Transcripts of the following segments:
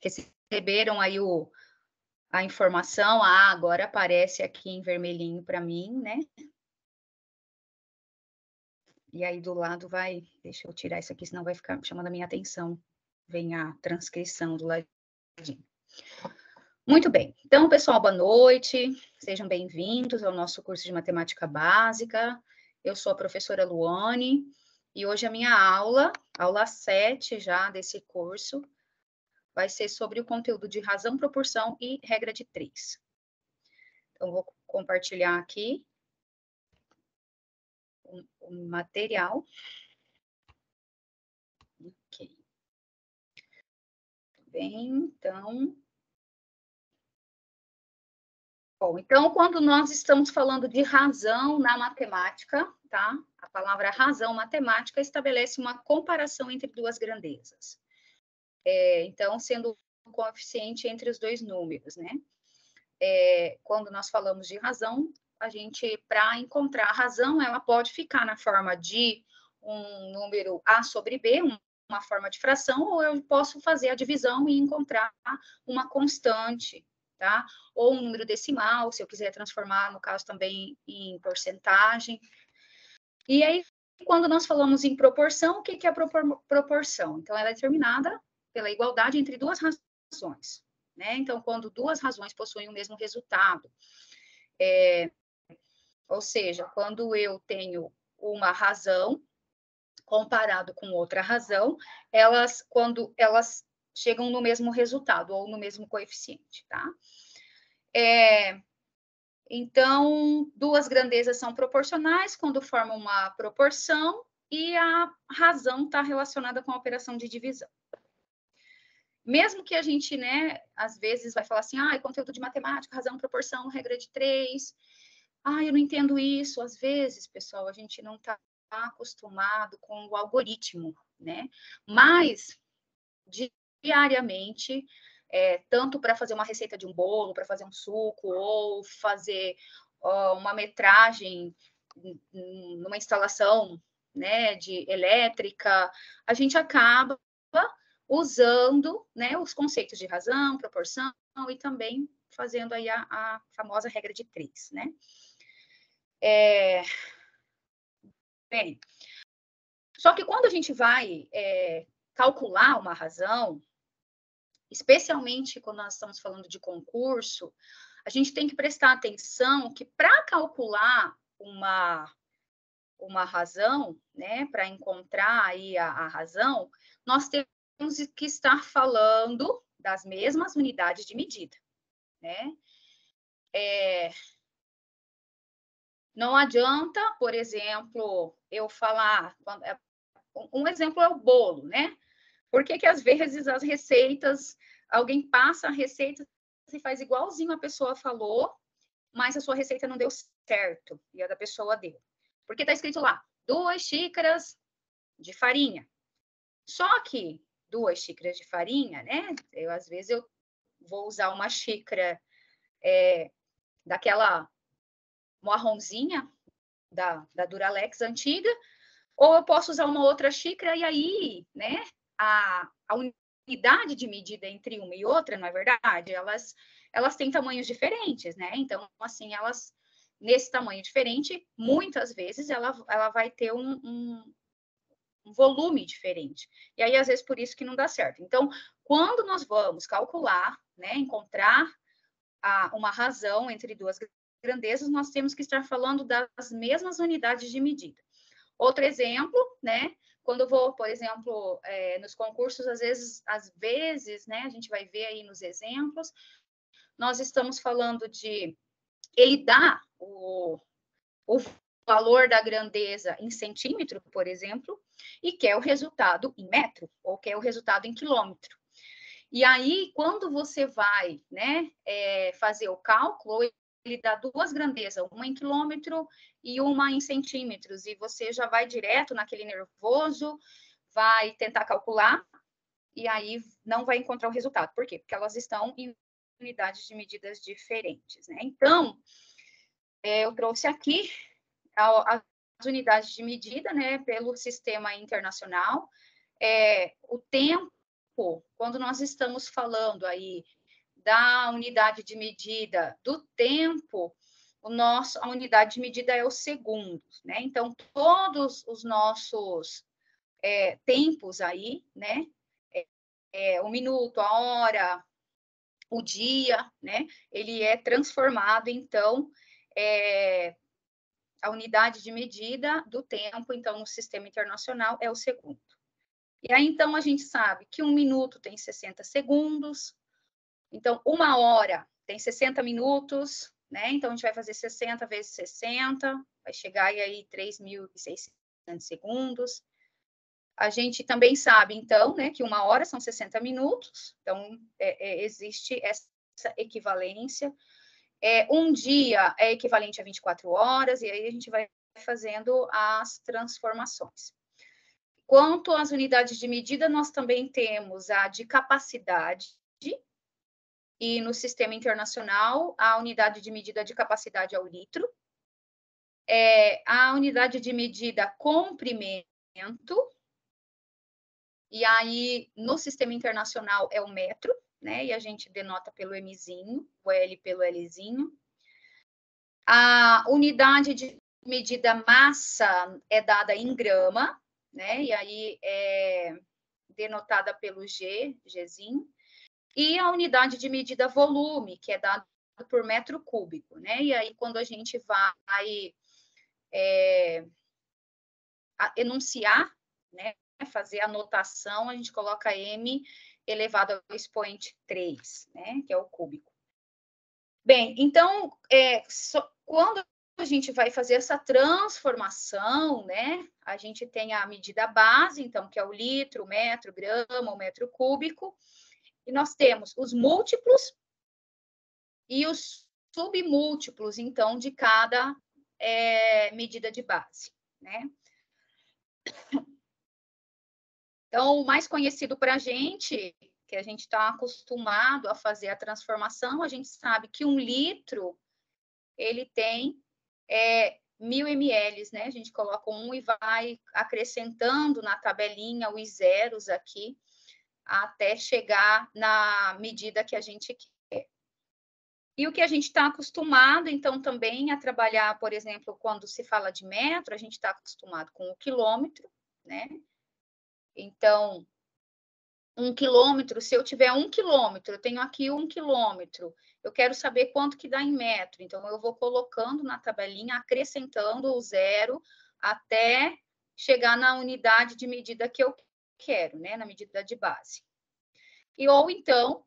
receberam aí a informação. Ah, agora aparece aqui em vermelhinho para mim, né? E aí do lado vai... Deixa eu tirar isso aqui, senão vai ficar chamando a minha atenção. Vem a transcrição do ladinho. Muito bem. Então, pessoal, boa noite. Sejam bem-vindos ao nosso curso de Matemática Básica. Eu sou a professora Luane e hoje a minha aula 7 já desse curso, vai ser sobre o conteúdo de razão, proporção e regra de 3. Então, vou compartilhar aqui o material. Ok. Bem, então... Bom, então, quando nós estamos falando de razão na matemática, tá? A palavra razão matemática estabelece uma comparação entre duas grandezas. Então, sendo um coeficiente entre os dois números, né? Quando nós falamos de razão, a gente, para encontrar a razão, ela pode ficar na forma de um número A sobre B, uma forma de fração, ou eu posso fazer a divisão e encontrar uma constante, tá? Ou um número decimal, se eu quiser transformar, no caso, também em porcentagem. E aí, quando nós falamos em proporção, o que é a proporção? Então, ela é determinada pela igualdade entre duas razões, né? Então, quando duas razões possuem o mesmo resultado, ou seja, quando eu tenho uma razão comparado com outra razão, quando elas chegam no mesmo resultado ou no mesmo coeficiente, tá? Então, duas grandezas são proporcionais quando formam uma proporção e a razão está relacionada com a operação de divisão. Mesmo que a gente, né, às vezes vai falar assim, conteúdo de matemática, razão, proporção, regra de 3. Eu não entendo isso. Às vezes, pessoal, a gente não está acostumado com o algoritmo, né? Mas, diariamente, tanto para fazer uma receita de um bolo, para fazer um suco, ou fazer uma metragem numa instalação, né, de elétrica, a gente acaba usando, né, os conceitos de razão, proporção e também fazendo aí a famosa regra de 3, né? Bem, só que quando a gente vai calcular uma razão, especialmente quando nós estamos falando de concurso, a gente tem que prestar atenção que para calcular uma razão, né, para encontrar aí a razão, nós temos que estar falando das mesmas unidades de medida, né? Não adianta, por exemplo, eu falar... Um exemplo é o bolo, né? Por que às vezes as receitas, alguém passa a receita e faz igualzinho a pessoa falou, mas a sua receita não deu certo e a da pessoa deu? Porque está escrito lá, 2 xícaras de farinha. Só que 2 xícaras de farinha, né? Às vezes eu vou usar uma xícara daquela marronzinha da Duralex antiga, ou eu posso usar uma outra xícara, e aí, né, a unidade de medida entre uma e outra, não é verdade? Elas têm tamanhos diferentes, né? Então, assim, nesse tamanho diferente, muitas vezes ela vai ter um volume diferente. E aí, às vezes, por isso que não dá certo. Então, quando nós vamos calcular, né, encontrar uma razão entre duas grandezas, nós temos que estar falando das mesmas unidades de medida. Outro exemplo, né? Quando eu vou, por exemplo, nos concursos, às vezes, né? A gente vai ver aí nos exemplos, nós estamos falando de... Ele dá o valor da grandeza em centímetro, por exemplo, e quer o resultado em metro, ou quer o resultado em quilômetro. E aí, quando você vai, né, fazer o cálculo, ele dá duas grandezas, uma em quilômetro e uma em centímetros, e você já vai direto naquele nervoso, vai tentar calcular, e aí não vai encontrar o resultado. Por quê? Porque elas estão em unidades de medidas diferentes, né? Então, eu trouxe aqui as unidades de medida, né, pelo sistema internacional. O tempo, quando nós estamos falando aí da unidade de medida do tempo, a unidade de medida é os segundos, né? Então, todos os nossos tempos aí, né? O minuto, a hora, o dia, né? Ele é transformado, então, a unidade de medida do tempo, então, no sistema internacional é o segundo. E aí, então, a gente sabe que 1 minuto tem 60 segundos, então, 1 hora tem 60 minutos, né? Então, a gente vai fazer 60 vezes 60, vai chegar aí 3.600 segundos. A gente também sabe, então, né, que 1 hora são 60 minutos, então, existe essa equivalência. Um dia é equivalente a 24 horas, e aí a gente vai fazendo as transformações. Quanto às unidades de medida, nós também temos a de capacidade, e no sistema internacional, a unidade de medida de capacidade é o litro. A unidade de medida comprimento, e aí no sistema internacional é o metro, né? E a gente denota pelo Mzinho, o L pelo Lzinho. A unidade de medida massa é dada em grama, né? E aí é denotada pelo Gzinho. E a unidade de medida volume, que é dada por metro cúbico, né? E aí, quando a gente vai enunciar, né? Fazer a notação, a gente coloca M elevado ao expoente 3, né? Que é o cúbico. Bem, então, quando a gente vai fazer essa transformação, né? A gente tem a medida base, então, que é o litro, o metro, o grama, o metro cúbico. E nós temos os múltiplos e os submúltiplos, então, de cada medida de base, né? Então, o mais conhecido para a gente, que a gente está acostumado a fazer a transformação, a gente sabe que 1 litro, ele tem 1.000 ml, né? A gente coloca 1 e vai acrescentando na tabelinha os zeros aqui, até chegar na medida que a gente quer. E o que a gente está acostumado, então, também a trabalhar, por exemplo, quando se fala de metro, a gente está acostumado com o quilômetro, né? Então, 1 quilômetro, se eu tiver 1 quilômetro, eu tenho aqui 1 quilômetro, eu quero saber quanto que dá em metro, então eu vou colocando na tabelinha, acrescentando o zero até chegar na unidade de medida que eu quero, né? Na medida de base. Ou então,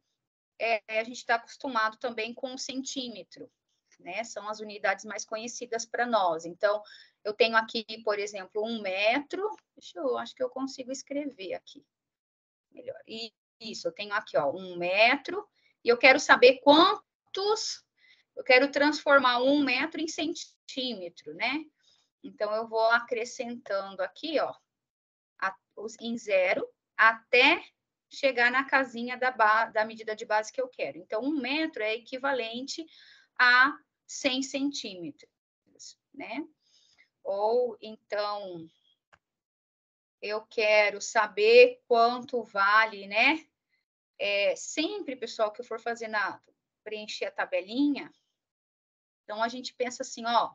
a gente está acostumado também com o centímetro, né? São as unidades mais conhecidas para nós. Então, eu tenho aqui, por exemplo, 1 metro. Acho que eu consigo escrever aqui. Melhor. Isso, eu tenho aqui, ó, 1 metro. E eu quero saber quantos... Eu quero transformar 1 metro em centímetro, né? Então, eu vou acrescentando aqui, ó, em zero, até chegar na casinha da medida de base que eu quero. Então, 1 metro é equivalente a 100 centímetros, né? Ou, então, eu quero saber quanto vale, né? Sempre, pessoal, que eu for fazer preencher a tabelinha, então, a gente pensa assim, ó,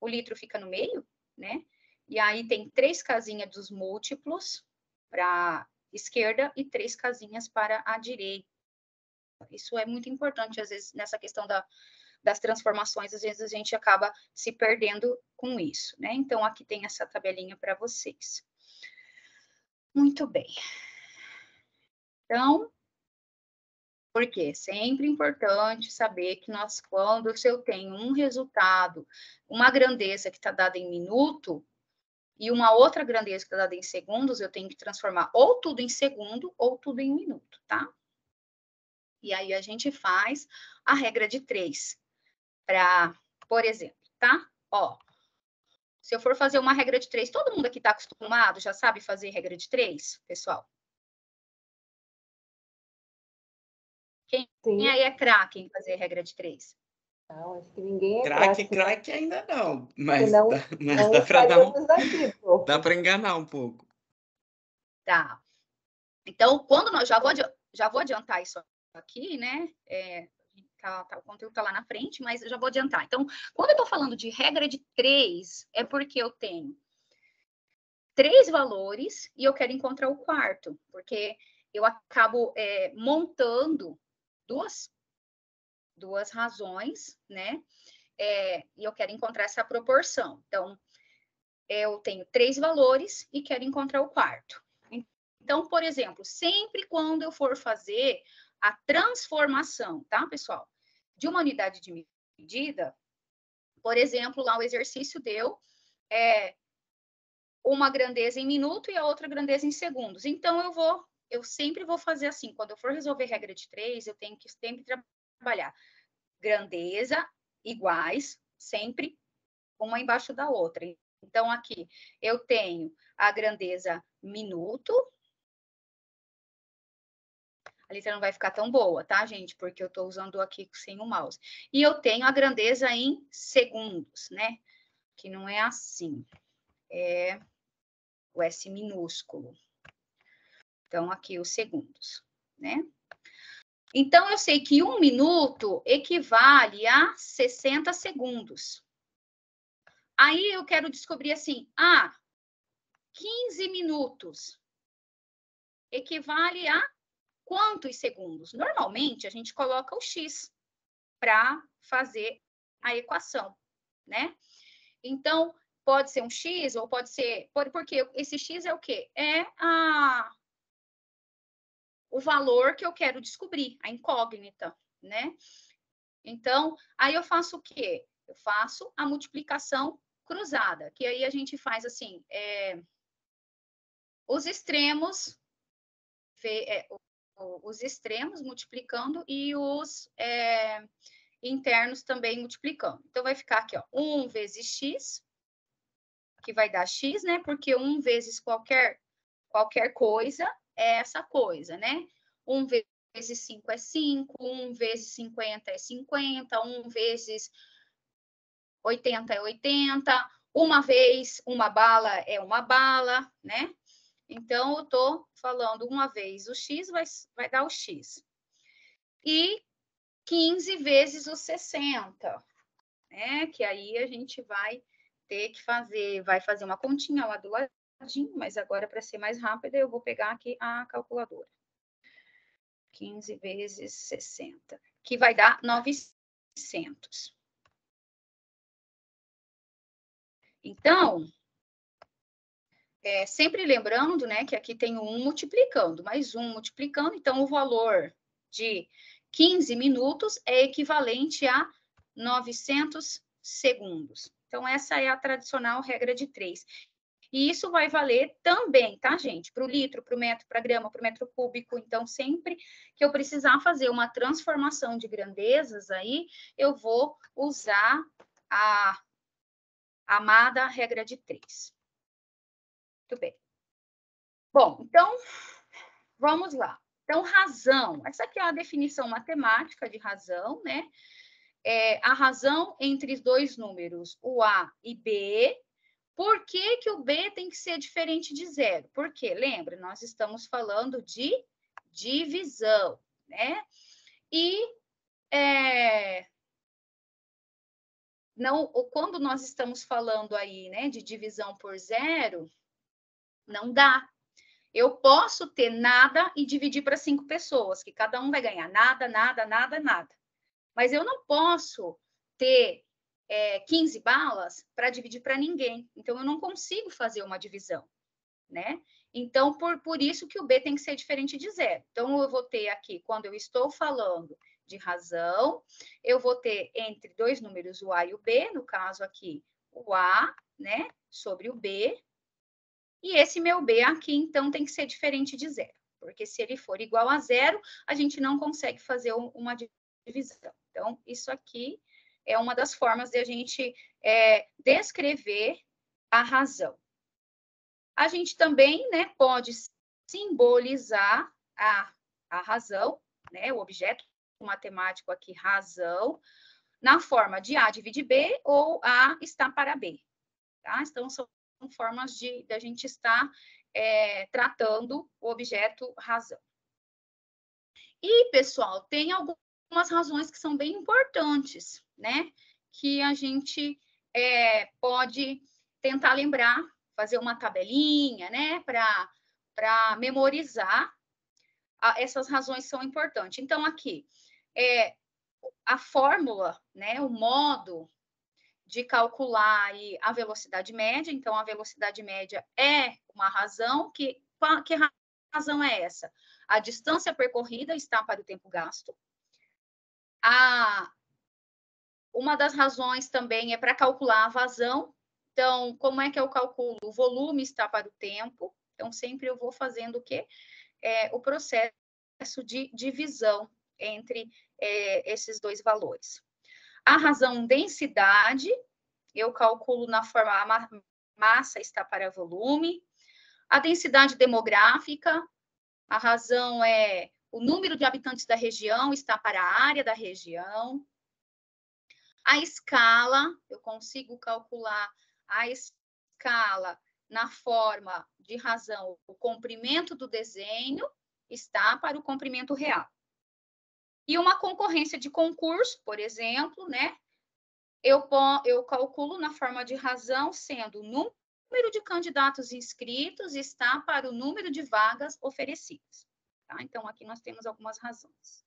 o litro fica no meio, né? E aí tem 3 casinhas dos múltiplos para esquerda e 3 casinhas para a direita. Isso é muito importante, às vezes, nessa questão das transformações, às vezes a gente acaba se perdendo com isso, né? Então, aqui tem essa tabelinha para vocês. Muito bem. Então, por quê? Sempre importante saber que se eu tenho um resultado, uma grandeza que está dada em minuto, e uma outra grandeza que está dada em segundos, eu tenho que transformar ou tudo em segundo ou tudo em minuto, tá? E aí a gente faz a regra de 3 para, por exemplo, tá? Ó, se eu for fazer uma regra de 3, todo mundo aqui está acostumado, já sabe fazer regra de 3, pessoal? Quem aí é craque em fazer regra de 3? Não, acho que ninguém é craque ainda não, mas não, dá para dar aqui, dá para enganar um pouco. Tá. Então, quando nós já vou adiantar isso aqui, né? O conteúdo está lá na frente, mas eu já vou adiantar. Então, quando eu estou falando de regra de 3, é porque eu tenho 3 valores e eu quero encontrar o quarto, porque eu acabo montando duas razões, né? E eu quero encontrar essa proporção. Então, eu tenho 3 valores e quero encontrar o quarto. Então, por exemplo, sempre quando eu for fazer a transformação, tá, pessoal? De uma unidade de medida, por exemplo, lá o exercício deu uma grandeza em minuto e a outra grandeza em segundos. Então, eu sempre vou fazer assim, quando eu for resolver regra de 3, eu tenho que sempre trabalhar grandeza iguais, sempre uma embaixo da outra. Então, aqui eu tenho a grandeza minuto. A letra não vai ficar tão boa, tá, gente? Porque eu estou usando aqui sem o mouse. E eu tenho a grandeza em segundos, né? Que não é assim. É o S minúsculo. Então, aqui os segundos, né? Então, eu sei que 1 minuto equivale a 60 segundos. Aí, eu quero descobrir assim, 15 minutos equivale a quantos segundos? Normalmente, a gente coloca o X para fazer a equação, né? Então, pode ser um X ou pode ser... Porque esse X é o quê? É o valor que eu quero descobrir, a incógnita, né? Então, aí eu faço o quê? Eu faço a multiplicação cruzada, que aí a gente faz assim, os extremos multiplicando e os internos também multiplicando. Então, vai ficar aqui, ó, 1 vezes x, que vai dar x, né? Porque 1 vezes qualquer coisa é essa coisa, né? 1 vezes 5 é 5, 1 vezes 50 é 50, 1 vezes 80 é 80, uma vez uma bala é uma bala, né? Então, eu estou falando uma vez o x vai dar o x. E 15 vezes o 60, né? Que aí a gente vai ter que vai fazer uma continha lá do ladinho, mas agora, para ser mais rápida, eu vou pegar aqui a calculadora. 15 vezes 60, que vai dar 900. Então, sempre lembrando, né, que aqui tem um multiplicando, mais um multiplicando, então o valor de 15 minutos é equivalente a 900 segundos. Então, essa é a tradicional regra de 3. E isso vai valer também, tá, gente? Para o litro, para o metro, para a grama, para o metro cúbico. Então, sempre que eu precisar fazer uma transformação de grandezas aí, eu vou usar a amada regra de 3. Muito bem. Bom, então, vamos lá. Então, razão. Essa aqui é a definição matemática de razão, né? A razão entre os dois números, o A e B. Por que que o B tem que ser diferente de zero? Porque, lembra, nós estamos falando de divisão, né? E quando nós estamos falando aí, né, de divisão por zero, não dá. Eu posso ter nada e dividir para 5 pessoas, que cada um vai ganhar nada, nada, nada, nada. Mas eu não posso ter 15 balas para dividir para ninguém. Então, eu não consigo fazer uma divisão, né? Então, por isso que o B tem que ser diferente de zero. Então, eu vou ter aqui, quando eu estou falando de razão, eu vou ter entre dois números o A e o B, no caso aqui, o A, né, sobre o B, e esse meu B aqui, então, tem que ser diferente de zero, porque se ele for igual a zero, a gente não consegue fazer uma divisão. Então, isso aqui é uma das formas de a gente descrever a razão. A gente também, né, pode simbolizar a razão, né, o objeto matemático aqui, razão, na forma de A divide B ou A está para B. Tá? Então, são formas de a gente estar tratando o objeto razão. E, pessoal, tem algumas razões que são bem importantes, né? Que a gente pode tentar lembrar, fazer uma tabelinha, né? Para memorizar. Essas razões são importantes. Então, aqui, a fórmula, né? O modo de calcular a velocidade média. Então, a velocidade média é uma razão. Que razão é essa? A distância percorrida está para o tempo gasto. Uma das razões também é para calcular a vazão. Então, como é que eu calculo? O volume está para o tempo. Então, sempre eu vou fazendo o quê? O processo de divisão entre esses dois valores. A razão densidade, eu calculo na forma a massa está para volume. A densidade demográfica, a razão é o número de habitantes da região está para a área da região. A escala, eu consigo calcular a escala na forma de razão. O comprimento do desenho está para o comprimento real. E uma concorrência de concurso, por exemplo, né? Eu calculo na forma de razão, sendo o número de candidatos inscritos está para o número de vagas oferecidas. Tá? Então, aqui nós temos algumas razões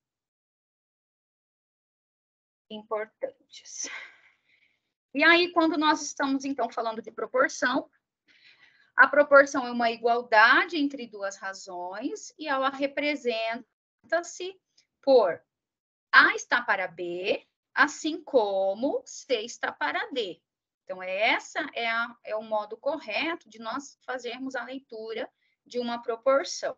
importantes. E aí, quando nós estamos, então, falando de proporção, a proporção é uma igualdade entre duas razões e ela representa-se por A está para B, assim como C está para D. Então, essa é o modo correto de nós fazermos a leitura de uma proporção.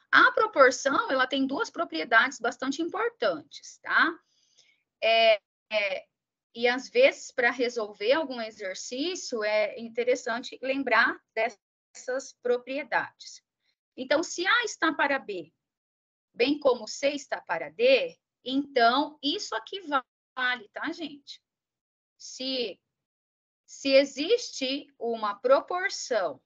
A proporção, ela tem duas propriedades bastante importantes, tá? E, às vezes, para resolver algum exercício, é interessante lembrar dessas propriedades. Então, se A está para B, bem como C está para D, então, isso aqui vale, tá, gente? Se existe uma proporção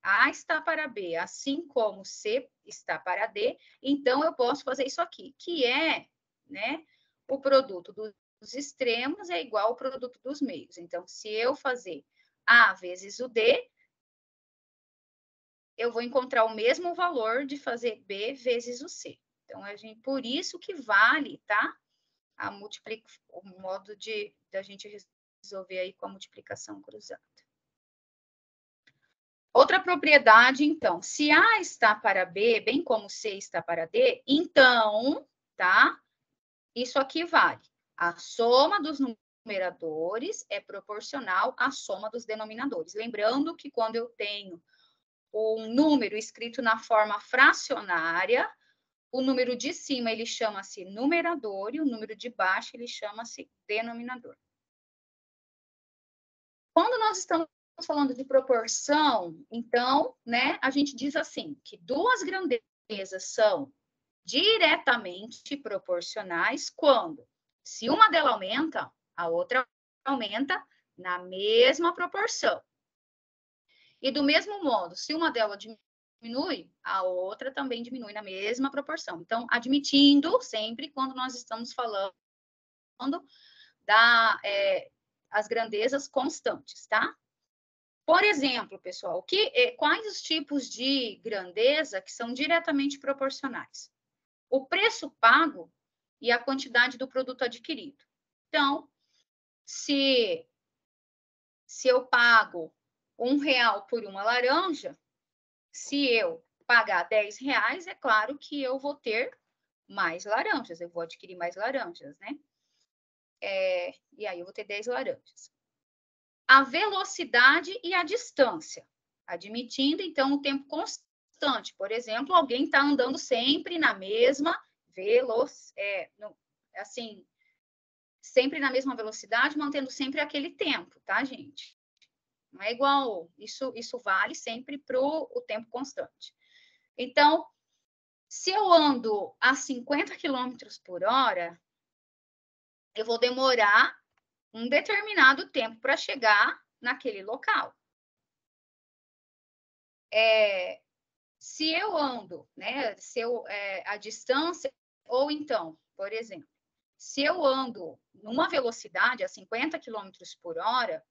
A está para B, assim como C está para D, então eu posso fazer isso aqui, que é, né, o produto dos extremos é igual ao produto dos meios. Então, se eu fazer A vezes o D, eu vou encontrar o mesmo valor de fazer B vezes o C. Então, por isso que vale, tá? O modo da gente resolver aí com a multiplicação cruzada. Outra propriedade, então, se A está para B, bem como C está para D, então, tá? Isso aqui vale. A soma dos numeradores é proporcional à soma dos denominadores. Lembrando que quando eu tenho um número escrito na forma fracionária, o número de cima, ele chama-se numerador, e o número de baixo, ele chama-se denominador. Quando nós estamos falando de proporção, então, né, a gente diz assim, que duas grandezas são diretamente proporcionais quando, se uma delas aumenta, a outra aumenta na mesma proporção. E do mesmo modo, se uma delas diminui, a outra também diminui na mesma proporção. Então, admitindo sempre quando nós estamos falando as grandezas constantes, tá? Por exemplo, pessoal, quais os tipos de grandeza que são diretamente proporcionais? O preço pago e a quantidade do produto adquirido. Então, se eu pago R$1 por uma laranja, se eu pagar R$10, é claro que eu vou ter mais laranjas, eu vou adquirir mais laranjas, né? E aí eu vou ter 10 laranjas. A velocidade e a distância, admitindo, então, o tempo constante. Por exemplo, alguém está andando sempre na mesma sempre na mesma velocidade, mantendo sempre aquele tempo, tá, gente? Não é igual, isso vale sempre para o tempo constante. Então, se eu ando a 50 km por hora, eu vou demorar um determinado tempo para chegar naquele local. se eu ando, né, a distância, ou então, por exemplo, se eu ando numa velocidade a 50 km por hora,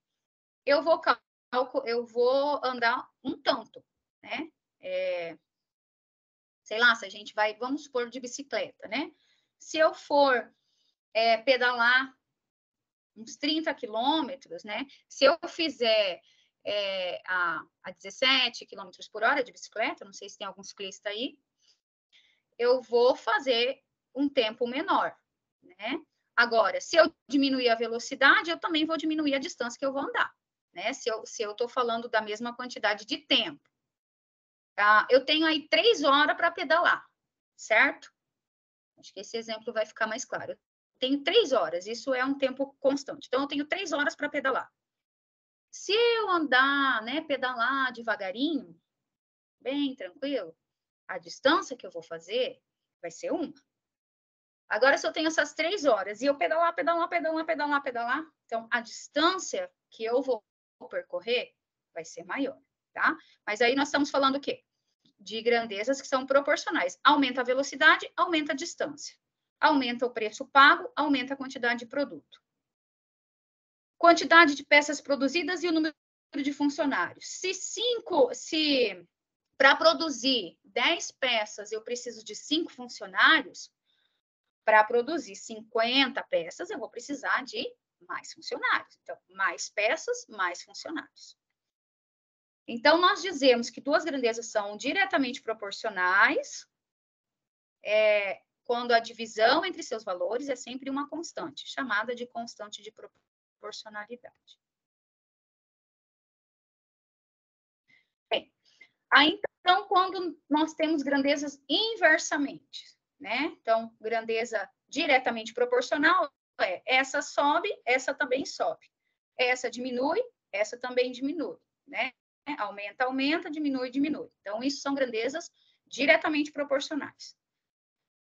eu vou andar um tanto, né? Sei lá, se a gente vai, vamos supor, de bicicleta, né? Se eu for pedalar uns 30 quilômetros, né? Se eu fizer a 17 km por hora de bicicleta, não sei se tem algum ciclista aí, eu vou fazer um tempo menor, né? Agora, se eu diminuir a velocidade, eu também vou diminuir a distância que eu vou andar, né? Se eu estou falando da mesma quantidade de tempo. Tá? Eu tenho aí 3 horas para pedalar, certo? Acho que esse exemplo vai ficar mais claro. Eu tenho 3 horas, isso é um tempo constante. Então, eu tenho 3 horas para pedalar. Se eu andar, né, pedalar devagarinho, bem tranquilo, a distância que eu vou fazer vai ser 1. Agora, se eu tenho essas 3 horas e eu pedalar, então a distância que eu vou percorrer vai ser maior, tá? Mas aí nós estamos falando o quê? De grandezas que são proporcionais. Aumenta a velocidade, aumenta a distância. Aumenta o preço pago, aumenta a quantidade de produto. Quantidade de peças produzidas e o número de funcionários. Se para produzir 10 peças eu preciso de 5 funcionários, para produzir 50 peças, eu vou precisar de mais funcionários. Então, mais peças, mais funcionários. Então, nós dizemos que duas grandezas são diretamente proporcionais, quando a divisão entre seus valores é sempre uma constante, chamada de constante de proporcionalidade. Bem, aí, então, quando nós temos grandezas inversamente, né? Então, grandeza diretamente proporcional essa sobe, essa também sobe. Essa diminui, essa também diminui, né? Aumenta, aumenta, diminui, diminui. Então, isso são grandezas diretamente proporcionais.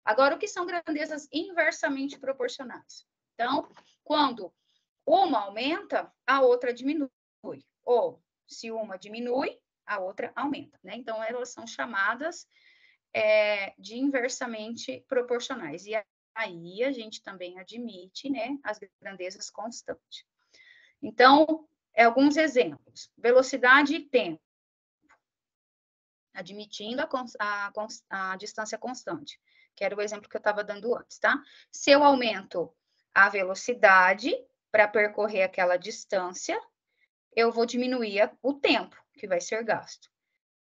Agora, o que são grandezas inversamente proporcionais? Então, quando uma aumenta, a outra diminui. Ou, se uma diminui, a outra aumenta, né? Então, elas são chamadas de inversamente proporcionais. E aí, a gente também admite, né, as grandezas constantes. Então, alguns exemplos. Velocidade e tempo. Admitindo a distância constante, que era o exemplo que eu estava dando antes, tá? Se eu aumento a velocidade para percorrer aquela distância, eu vou diminuir o tempo que vai ser gasto.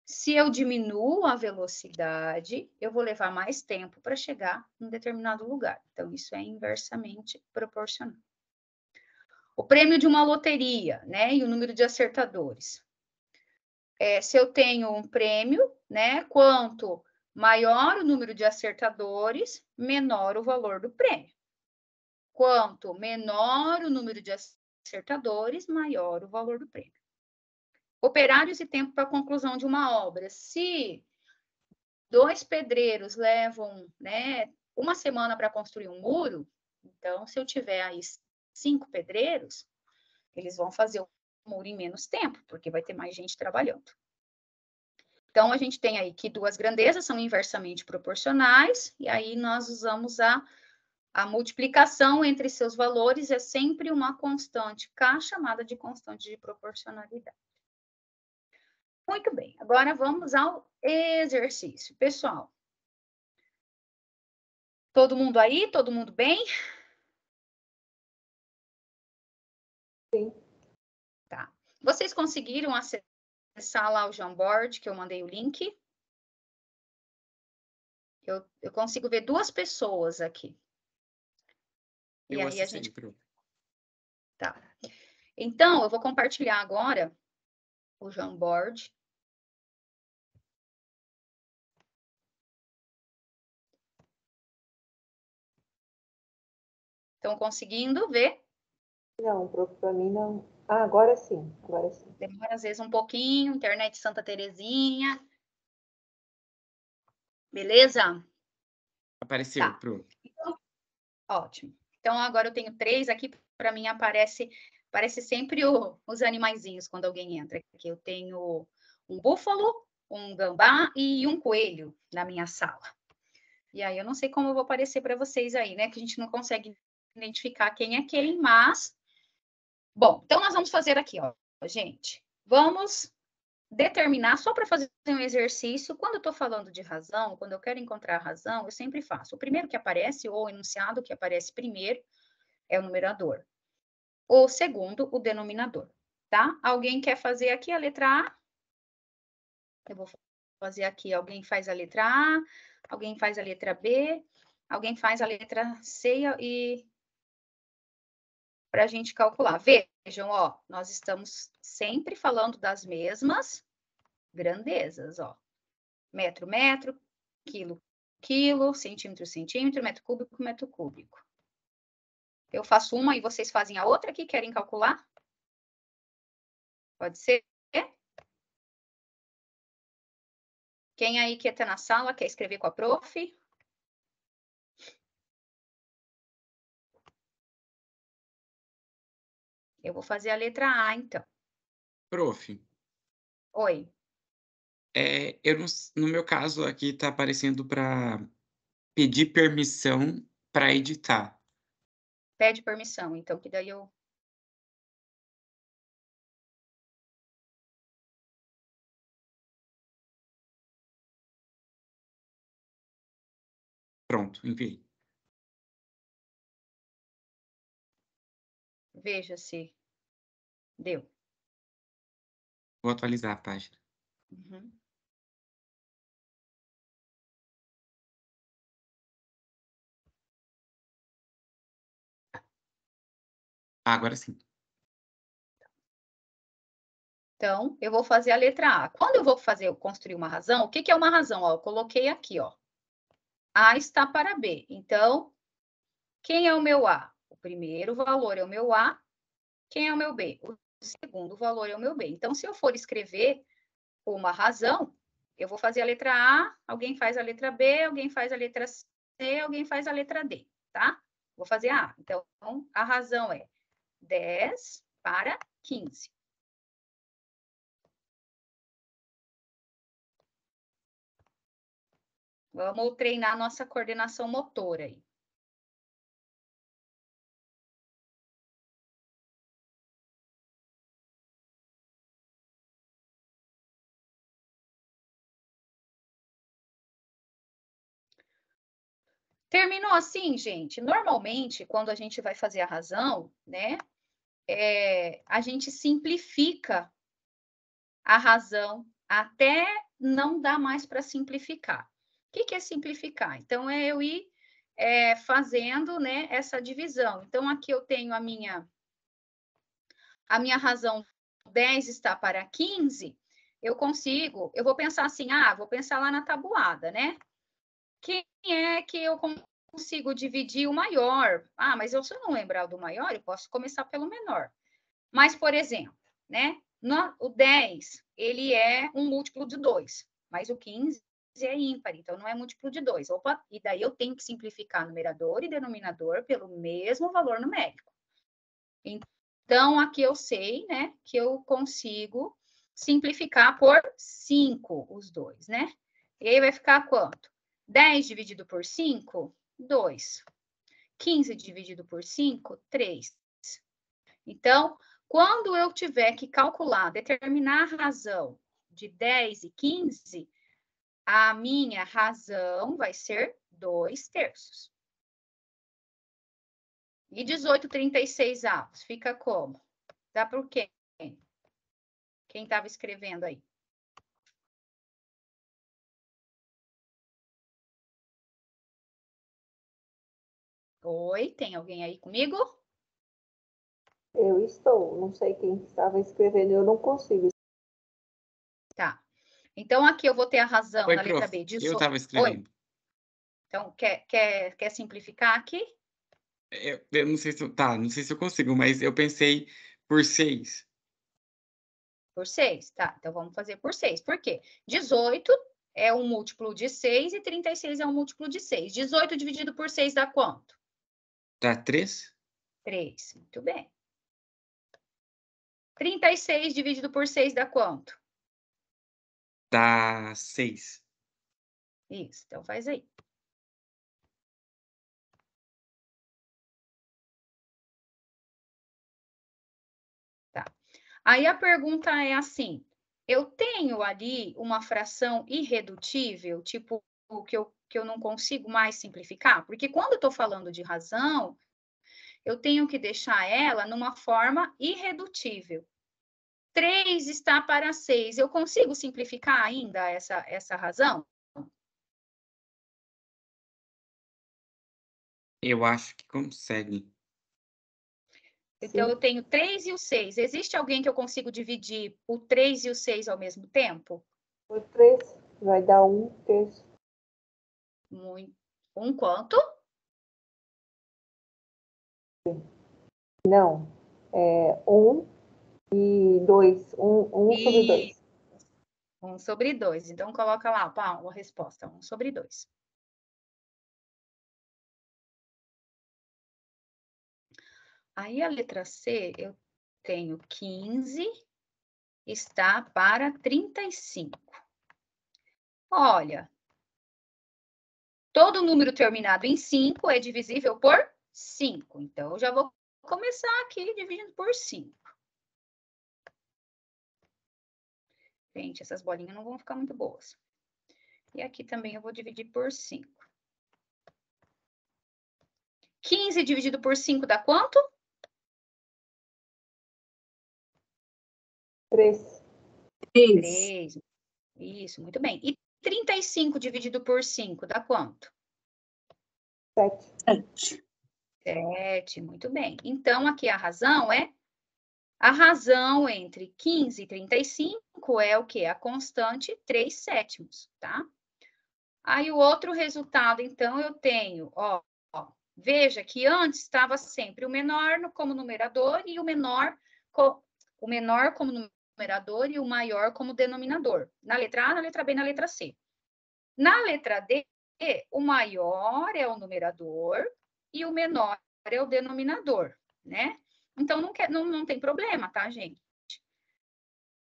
Se eu diminuo a velocidade, eu vou levar mais tempo para chegar em um determinado lugar. Então, isso é inversamente proporcional. O prêmio de uma loteria, né? E o número de acertadores. Se eu tenho um prêmio, né? Quanto maior o número de acertadores, menor o valor do prêmio. Quanto menor o número de acertadores, maior o valor do prêmio. Operários e tempo para a conclusão de uma obra. Se 2 pedreiros levam, né, uma semana para construir um muro, então, se eu tiver aí 5 pedreiros, eles vão fazer o muro em menos tempo, porque vai ter mais gente trabalhando. Então, a gente tem aí que duas grandezas são inversamente proporcionais, e aí nós usamos a multiplicação entre seus valores, é sempre uma constante K, chamada de constante de proporcionalidade. Muito bem, agora vamos ao exercício. Pessoal, todo mundo aí? Todo mundo bem? Sim. Tá. Vocês conseguiram acessar lá o Jamboard, que eu mandei o link? Eu consigo ver 2 pessoas aqui. E aí a gente... Tá. Então, eu vou compartilhar agora o Jamboard. Estão conseguindo ver? Não, para mim não. Ah, agora sim, agora sim. Demora às vezes um pouquinho, internet Santa Terezinha. Beleza? Apareceu, tá. Pro. Então, ótimo. Então, agora eu tenho 3 aqui, para mim aparece sempre os animaizinhos quando alguém entra aqui. Eu tenho um búfalo, um gambá e um coelho na minha sala. E aí eu não sei como eu vou aparecer para vocês aí, né? Que a gente não consegue identificar quem é quem, mas... Bom, então nós vamos fazer aqui, ó, gente. Vamos determinar, só para fazer um exercício, quando eu estou falando de razão, quando eu quero encontrar a razão, eu sempre faço. O primeiro que aparece, ou o enunciado que aparece primeiro, é o numerador. O segundo, o denominador, tá? Alguém quer fazer aqui a letra A? Eu vou fazer aqui. Alguém faz a letra A, alguém faz a letra B, alguém faz a letra C e... para a gente calcular. Vejam, ó, nós estamos sempre falando das mesmas grandezas, ó. Metro, metro, quilo, quilo, centímetro, centímetro, metro cúbico. Eu faço uma e vocês fazem a outra aqui, querem calcular? Pode ser? Quem aí que está na sala, quer escrever com a prof? Eu vou fazer a letra A, então. Prof, Oi. eu não, no meu caso aqui está aparecendo para pedir permissão para editar. Pede permissão, então, que daí eu... Pronto, enviei. Veja se deu. Vou atualizar a página. Uhum. Ah, agora sim. Então, eu vou fazer a letra A. Quando eu vou construir uma razão, o que que é uma razão? Ó, eu coloquei aqui, ó. A está para B. Então, quem é o meu A? O primeiro valor é o meu A. Quem é o meu B? O segundo valor é o meu B. Então, se eu for escrever uma razão, eu vou fazer a letra A, alguém faz a letra B, alguém faz a letra C, alguém faz a letra D, tá? Vou fazer a A. Então, a razão é 10 para 15. Vamos treinar nossa coordenação motora aí. Terminou assim, gente? Normalmente, quando a gente vai fazer a razão, né? A gente simplifica a razão até não dá mais para simplificar. O que é simplificar? Então, é eu ir fazendo, né, essa divisão. Então, aqui eu tenho a minha razão 10 está para 15, eu vou pensar assim, vou pensar lá na tabuada, né? Quem é que eu consigo dividir o maior? Mas se eu não lembrar do maior, eu posso começar pelo menor. Mas, por exemplo, né? O 10, ele é um múltiplo de 2, mas o 15 é ímpar, então não é múltiplo de 2. Opa, e daí eu tenho que simplificar numerador e denominador pelo mesmo valor numérico. Então, aqui eu sei, né, que eu consigo simplificar por 5 os dois, né? E aí vai ficar quanto? 10 dividido por 5, 2. 15 dividido por 5, 3. Então, quando eu tiver que calcular, determinar a razão de 10 e 15, a minha razão vai ser 2/3. E 18/36 fica como? Dá para o quê? Quem estava escrevendo aí? Oi, tem alguém aí comigo? Eu estou. Não sei quem estava escrevendo, eu não consigo. Tá. Então, aqui eu vou ter a razão Oi, na letra prof. B. Eu estava Oi. escrevendo. Então, quer simplificar aqui? Eu não sei se não sei se eu consigo, mas eu pensei por 6. Por 6, tá. Então, vamos fazer por 6. Por quê? 18 é um múltiplo de 6 e 36 é um múltiplo de 6. 18 dividido por 6 dá quanto? Dá 3? 3. Muito bem. 36 dividido por 6 dá quanto? Dá 6. Isso, então faz aí. Tá. Aí a pergunta é assim, eu tenho ali uma fração irredutível, tipo, que eu não consigo mais simplificar? Porque quando eu estou falando de razão, eu tenho que deixar ela numa forma irredutível. 3 está para 6. Eu consigo simplificar ainda essa razão? Eu acho que consegue. Então, Sim. eu tenho 3 e o 6. Existe alguém que eu consigo dividir o 3 e o 6 ao mesmo tempo? Por 3 vai dar 1/3. Muito. Um quanto? Não. É 1 e 2. 1 sobre 2. 1 sobre 2. Então, coloca lá, Paulo, a resposta. 1 sobre 2. Aí, a letra C, eu tenho 15, está para 35. Olha, todo número terminado em 5 é divisível por 5. Então, eu já vou começar aqui dividindo por 5. Gente, essas bolinhas não vão ficar muito boas. E aqui também eu vou dividir por 5. 15 dividido por 5 dá quanto? 3. 3. Isso, muito bem. E 35 dividido por 5 dá quanto? 7. 7, muito bem. Então, aqui a razão é... A razão entre 15 e 35 é o quê? A constante 3/7, tá? Aí, o outro resultado, então, eu tenho, ó, veja que antes estava sempre o menor como numerador e o menor como numerador e o maior como denominador. Na letra A, na letra B, na letra C. Na letra D, o maior é o numerador e o menor é o denominador, né? Então, não tem problema, tá, gente?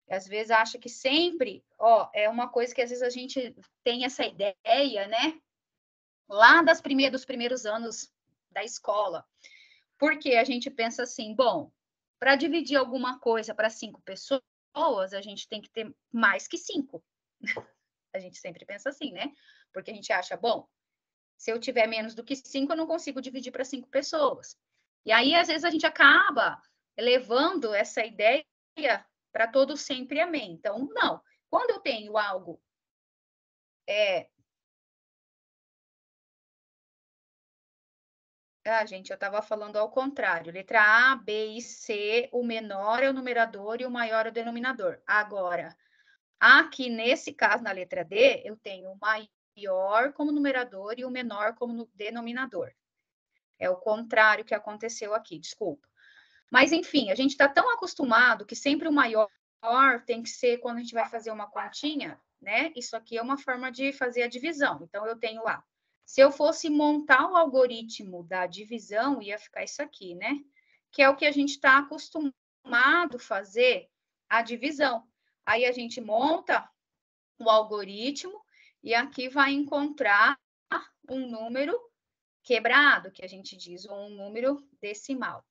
Às vezes acha que sempre, ó, é uma coisa que às vezes a gente tem essa ideia, né? Lá dos primeiros anos da escola. Porque a gente pensa assim, bom, para dividir alguma coisa para 5 pessoas, a gente tem que ter mais que 5. A gente sempre pensa assim, né? Porque a gente acha, bom, se eu tiver menos do que 5, eu não consigo dividir para 5 pessoas. E aí, às vezes, a gente acaba levando essa ideia para todo sempre amém. Então, não. Quando eu tenho algo gente, eu estava falando ao contrário. Letra A, B e C, o menor é o numerador e o maior é o denominador. Agora, aqui nesse caso, na letra D, eu tenho o maior como numerador e o menor como denominador. É o contrário que aconteceu aqui, desculpa. Mas, enfim, a gente está tão acostumado que sempre o maior tem que ser quando a gente vai fazer uma continha, né? Isso aqui é uma forma de fazer a divisão. Então, eu tenho lá. Se eu fosse montar o algoritmo da divisão, ia ficar isso aqui, né? Que é o que a gente está acostumado a fazer a divisão. Aí a gente monta o algoritmo e aqui vai encontrar um número quebrado, que a gente diz, ou um número decimal.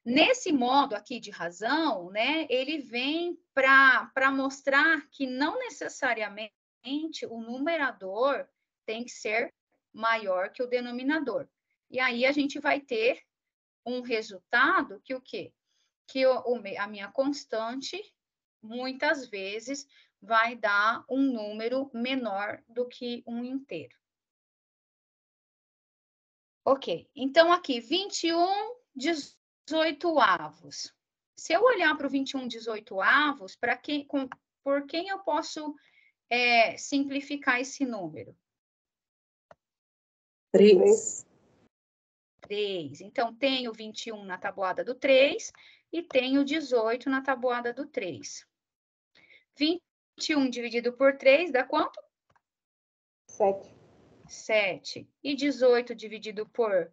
Nesse modo aqui de razão, né, ele vem para mostrar que não necessariamente o numerador tem que ser maior que o denominador. E aí a gente vai ter um resultado que o quê? Que a minha constante, muitas vezes, vai dar um número menor do que um inteiro. Ok, então aqui, 21, 18 avos. Se eu olhar para o 21 18 avos, por quem eu posso simplificar esse número? 3. 3. Então, tenho 21 na tabuada do 3 e tenho 18 na tabuada do 3. 21 dividido por 3 dá quanto? 7. 7. E 18 dividido por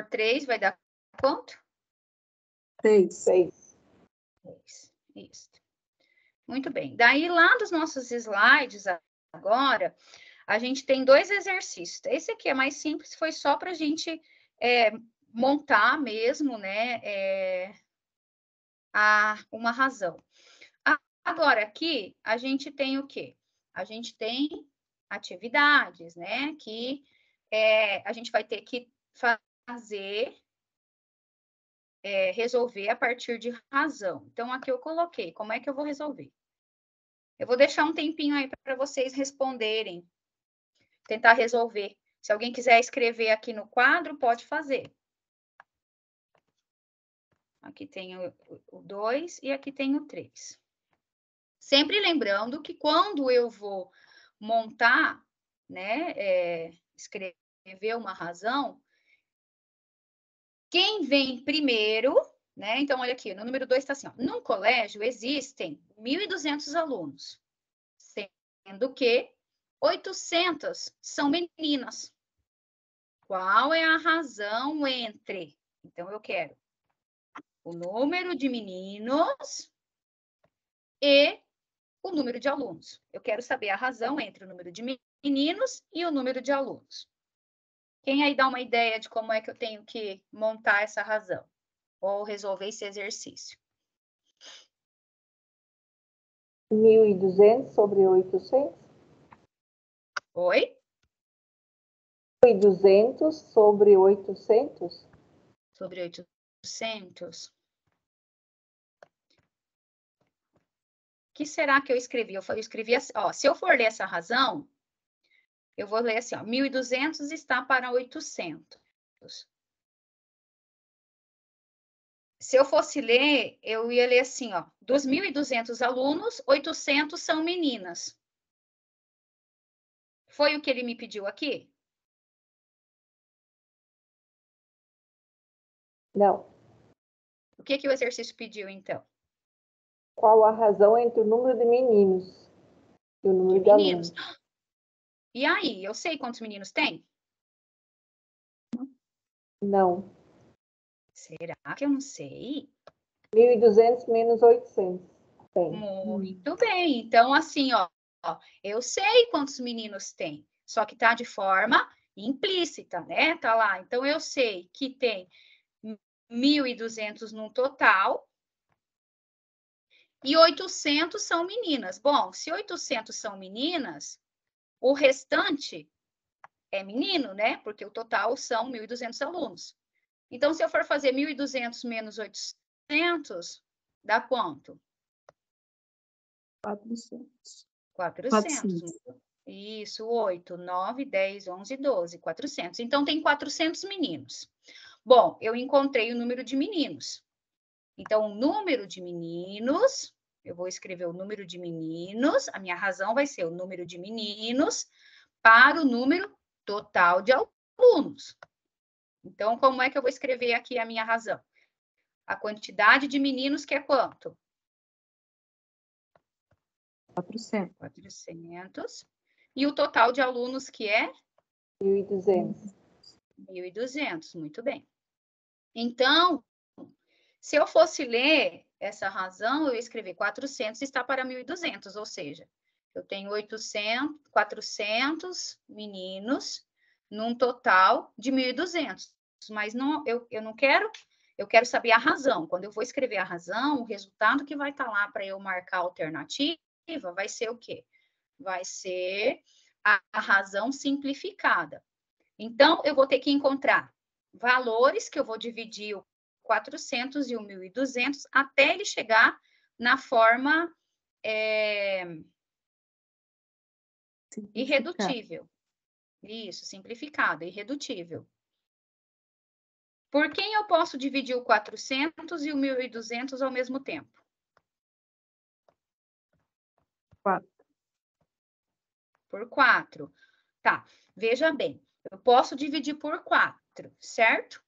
3 vai dar quanto? 6. 6. Isso. Muito bem. Daí, lá dos nossos slides agora, a gente tem 2 exercícios. Esse aqui é mais simples, foi só para a gente montar mesmo, né, uma razão. Agora, aqui, a gente tem o quê? A gente tem atividades, né, que a gente vai ter que fazer, resolver a partir de razão. Então, aqui eu coloquei, como é que eu vou resolver? Eu vou deixar um tempinho aí para vocês responderem, tentar resolver. Se alguém quiser escrever aqui no quadro, pode fazer. Aqui tem o 2 e aqui tem o 3. Sempre lembrando que quando eu vou montar, né, escrever uma razão, quem vem primeiro, né? Então, olha aqui, no número 2 está assim, ó. Num colégio existem 1.200 alunos, sendo que 800 são meninas. Qual é a razão entre? Então, eu quero o número de meninos e o número de alunos. Eu quero saber a razão entre o número de meninos e o número de alunos. Quem aí dá uma ideia de como é que eu tenho que montar essa razão? Ou resolver esse exercício? 1.200 sobre 800? Oi? 1.200 sobre 800? Sobre 800. O que será que eu escrevi? Eu escrevi assim, ó, se eu for ler essa razão, eu vou ler assim, ó, 1.200 está para 800. Se eu fosse ler, eu ia ler assim, ó, dos 1.200 alunos, 800 são meninas. Foi o que ele me pediu aqui? Não. O que o exercício pediu, então? Qual a razão entre o número de meninos e o número de alunos? E aí, eu sei quantos meninos tem? Não. Será que eu não sei? 1.200 menos 800. Tem. Muito bem. Então, assim, ó, eu sei quantos meninos tem, só que tá de forma implícita, né? Tá lá. Então, eu sei que tem 1.200 no total e 800 são meninas. Bom, se 800 são meninas, o restante é menino, né? Porque o total são 1.200 alunos. Então, se eu for fazer 1.200 menos 800, dá quanto? 400. 400. Isso, 8, 9, 10, 11, 12, 400. Então, tem 400 meninos. Bom, eu encontrei o número de meninos. Então, o número de meninos, eu vou escrever o número de meninos, a minha razão vai ser o número de meninos para o número total de alunos. Então, como é que eu vou escrever aqui a minha razão? A quantidade de meninos que é quanto? 400. 400. E o total de alunos que é? 1.200. 1.200, muito bem. Então, se eu fosse ler essa razão, eu ia escrever 400 está para 1.200, ou seja, eu tenho 400 meninos num total de 1.200. Mas não, eu não quero, eu quero saber a razão. Quando eu vou escrever a razão, o resultado que vai estar lá para eu marcar a alternativa vai ser o quê? Vai ser a razão simplificada. Então, eu vou ter que encontrar valores que eu vou dividir o 400 e o 1.200 até ele chegar na forma irredutível. Isso, simplificada, irredutível. Por quem eu posso dividir o 400 e o 1.200 ao mesmo tempo? 4. Por 4. Tá, veja bem, eu posso dividir por 4, certo?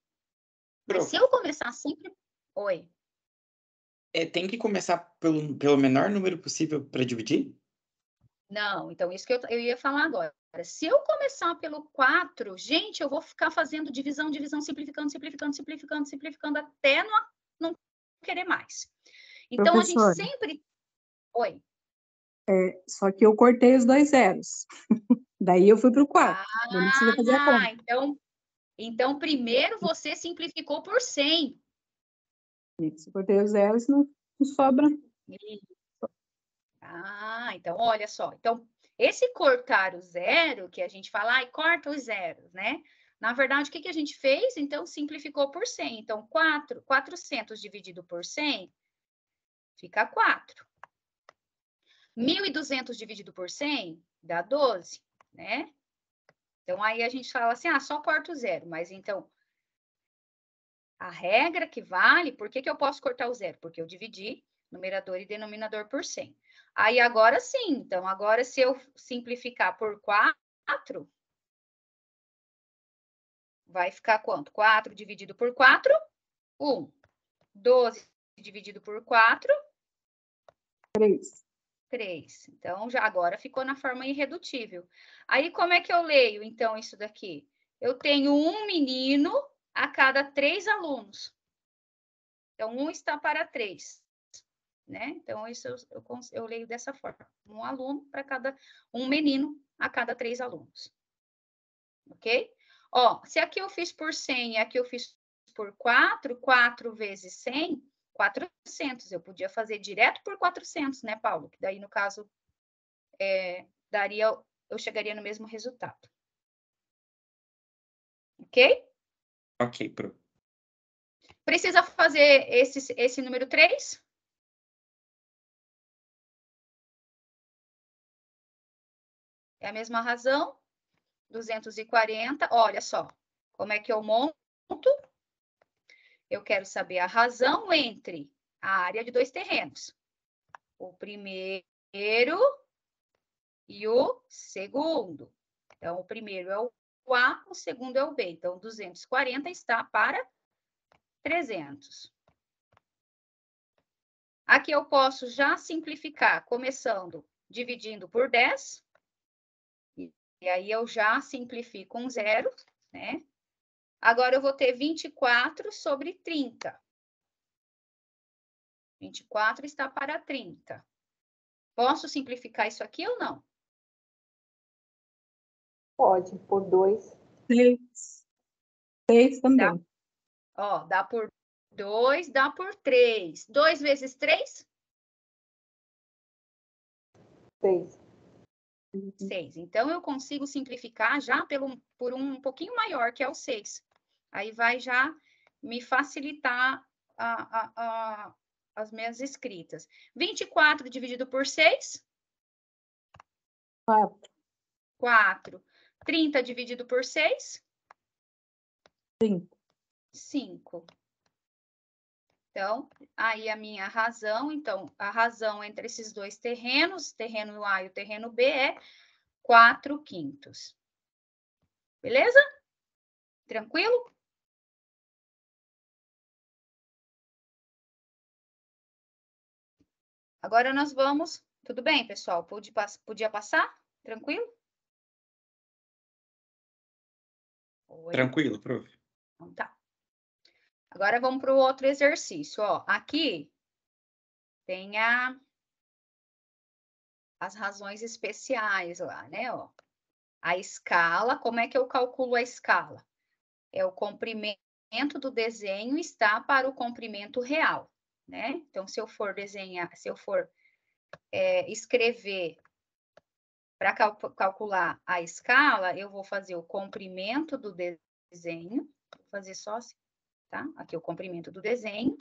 Mas se eu começar sempre... Oi. Tem que começar pelo menor número possível para dividir? Não, então isso que eu ia falar agora. Se eu começar pelo 4, gente, eu vou ficar fazendo divisão, simplificando, até não querer mais. Então, Professora, a gente sempre... Oi. Só que eu cortei os 2 zeros. Daí eu fui para o 4. Eu não precisa fazer a conta. Então, primeiro você simplificou por 100. Se eu cortei os zeros, não sobra. Então, olha só. Então, esse cortar o zero, que a gente fala, ai, corta os zeros, né? Na verdade, o que a gente fez? Então, simplificou por 100. Então, 400 dividido por 100 fica 4. 1.200 dividido por 100 dá 12, né? Então, aí a gente fala assim, só corta o zero. Mas, então, a regra que vale, por que eu posso cortar o zero? Porque eu dividi numerador e denominador por 100. Aí, agora sim. Então, agora, se eu simplificar por 4, vai ficar quanto? 4 dividido por 4, 1. 12 dividido por 4, 3. 3. Então, já agora ficou na forma irredutível. Aí, como é que eu leio, então, isso daqui? Eu tenho um menino a cada 3 alunos. Então, 1 está para 3, né? Então, isso eu leio dessa forma. Um aluno para um menino a cada 3 alunos. Ok? Ó, se aqui eu fiz por 100 e aqui eu fiz por 4, 4 vezes 100, 400. Eu podia fazer direto por 400, né, Paulo? Que daí, no caso, eu chegaria no mesmo resultado. Ok? Ok, Pro. Precisa fazer esse número 3? É a mesma razão. 240. Olha só, como é que eu monto? Eu quero saber a razão entre a área de 2 terrenos. O primeiro e o segundo. Então, o primeiro é o A, o segundo é o B. Então, 240 está para 300. Aqui eu posso já simplificar, começando dividindo por 10. E aí eu já simplifico um zero, né? Agora eu vou ter 24 sobre 30. 24 está para 30. Posso simplificar isso aqui ou não? Pode, por 2. 6. 6 também. Dá por 2, dá por 3. 2 vezes 3? 6. 6. Então, eu consigo simplificar já por um pouquinho maior, que é o 6. Aí vai já me facilitar as minhas escritas. 24 dividido por 6? 4. 4. 30 dividido por 6? 5. 5. Então, aí a minha razão, então, a razão entre esses dois terrenos, terreno A e o terreno B, é 4/5. Beleza? Tranquilo? Agora nós vamos... Tudo bem, pessoal? Podia passar? Tranquilo? Oi? Tranquilo, prof. Então tá. Agora vamos para o outro exercício. Ó, aqui tem as razões especiais lá, né? Ó, a escala, como é que eu calculo a escala? É o comprimento do desenho está para o comprimento real, né? Então, se eu for desenhar, se eu for escrever para calcular a escala, eu vou fazer o comprimento do desenho, vou fazer só assim, tá? Aqui o comprimento do desenho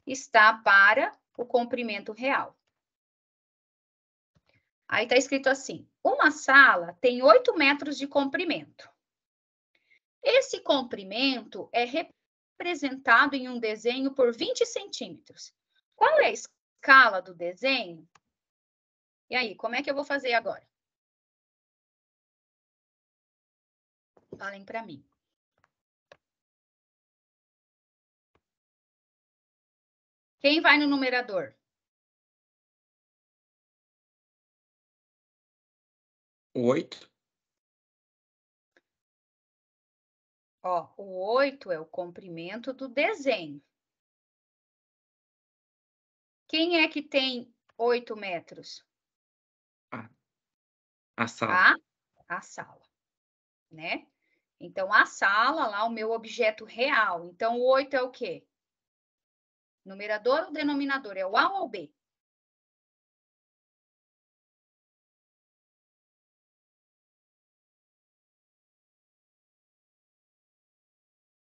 está para o comprimento real. Aí está escrito assim, uma sala tem 8 metros de comprimento. Esse comprimento é representado em um desenho por 20 centímetros. Qual é a escala do desenho? E aí, como é que eu vou fazer agora? Falem para mim. Quem vai no numerador? 8. Ó, o 8 é o comprimento do desenho. Quem é que tem 8 metros? A sala. A sala, né? Então, a sala, lá, o meu objeto real. Então, o 8 é o quê? Numerador ou denominador? É o A ou o B?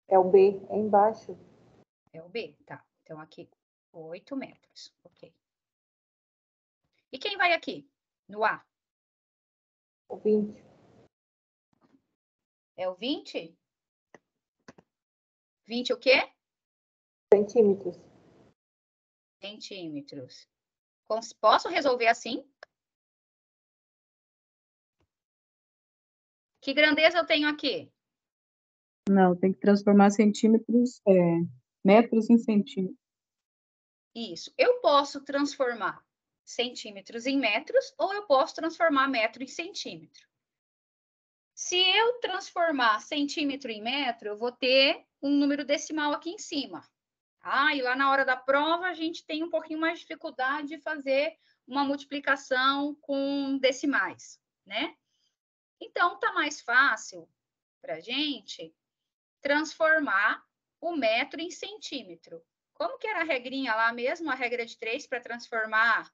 É o B, é embaixo. É o B, tá. Então, aqui, 8 metros. Ok. E quem vai aqui? No A? O 20. É o 20? 20 o quê? Centímetros. Centímetros. Posso resolver assim? Que grandeza eu tenho aqui? Não, tem que transformar centímetros, metros em centímetros. Isso. Eu posso transformar centímetros em metros ou eu posso transformar metro em centímetro. Se eu transformar centímetro em metro, eu vou ter um número decimal aqui em cima. E lá na hora da prova a gente tem um pouquinho mais de dificuldade de fazer uma multiplicação com decimais, né? Então, tá mais fácil para a gente transformar o metro em centímetro. Como que era a regrinha lá mesmo, a regra de 3 para transformar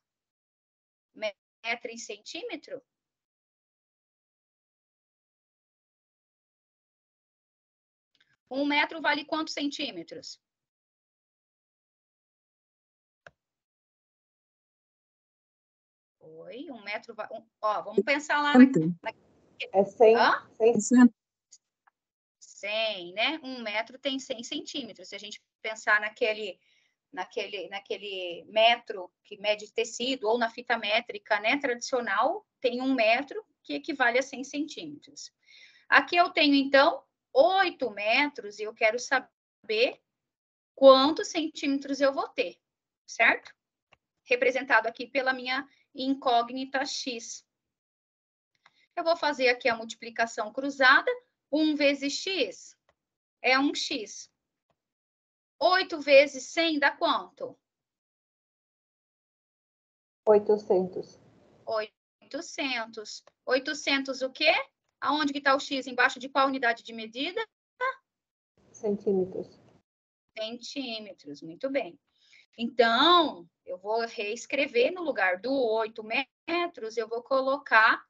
metro em centímetro? Um metro vale quantos centímetros? Oi, um metro... vamos pensar lá... É 100. Hã? 100. 100, né? Um metro tem 100 centímetros. Se a gente pensar naquele metro que mede tecido, ou na fita métrica, né, tradicional, tem 1 metro que equivale a 100 centímetros. Aqui eu tenho, então, 8 metros e eu quero saber quantos centímetros eu vou ter, certo? Representado aqui pela minha incógnita x. Eu vou fazer aqui a multiplicação cruzada. 1 vezes x é 1x. 8 vezes 100 dá quanto? 800. 800. 800 o quê? Aonde que está o x? Embaixo de qual unidade de medida? Centímetros. Centímetros. Muito bem. Então, eu vou reescrever no lugar do 8 metros, eu vou colocar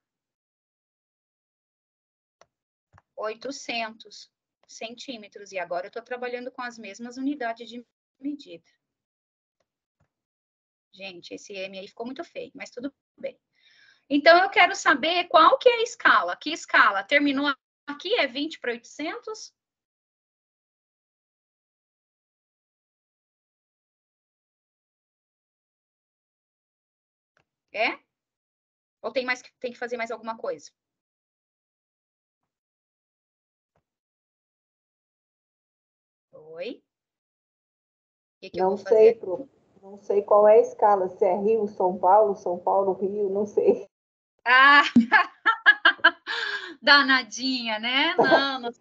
800 centímetros. E agora eu estou trabalhando com as mesmas unidades de medida. Gente, esse M aí ficou muito feio, mas tudo bem. Então, eu quero saber qual que é a escala. Que escala? Terminou aqui, é 20 para 800? É? Ou tem que fazer mais alguma coisa? Oi? O que eu Não vou sei, fazer? Pro. Não sei qual é a escala. Se é Rio, São Paulo, Rio, não sei. Ah! Danadinha, né? Não, nós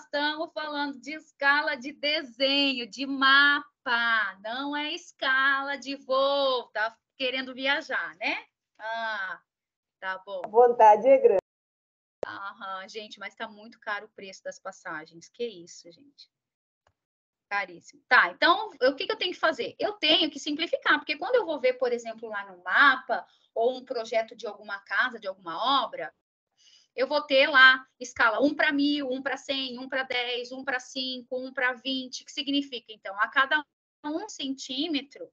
estamos falando de escala de desenho, de mapa, não é escala de voo, tá querendo viajar, né? Tá bom. A vontade é grande. Gente, mas tá muito caro o preço das passagens. Que isso, gente? Caríssimo. Tá, então, o que eu tenho que fazer? Eu tenho que simplificar, porque quando eu vou ver, por exemplo, lá no mapa, ou um projeto de alguma casa, de alguma obra, eu vou ter lá escala 1 para 1000, 1 para 100, 1 para 10, 1 para 5, 1 para 20, que significa, então, a cada 1 centímetro,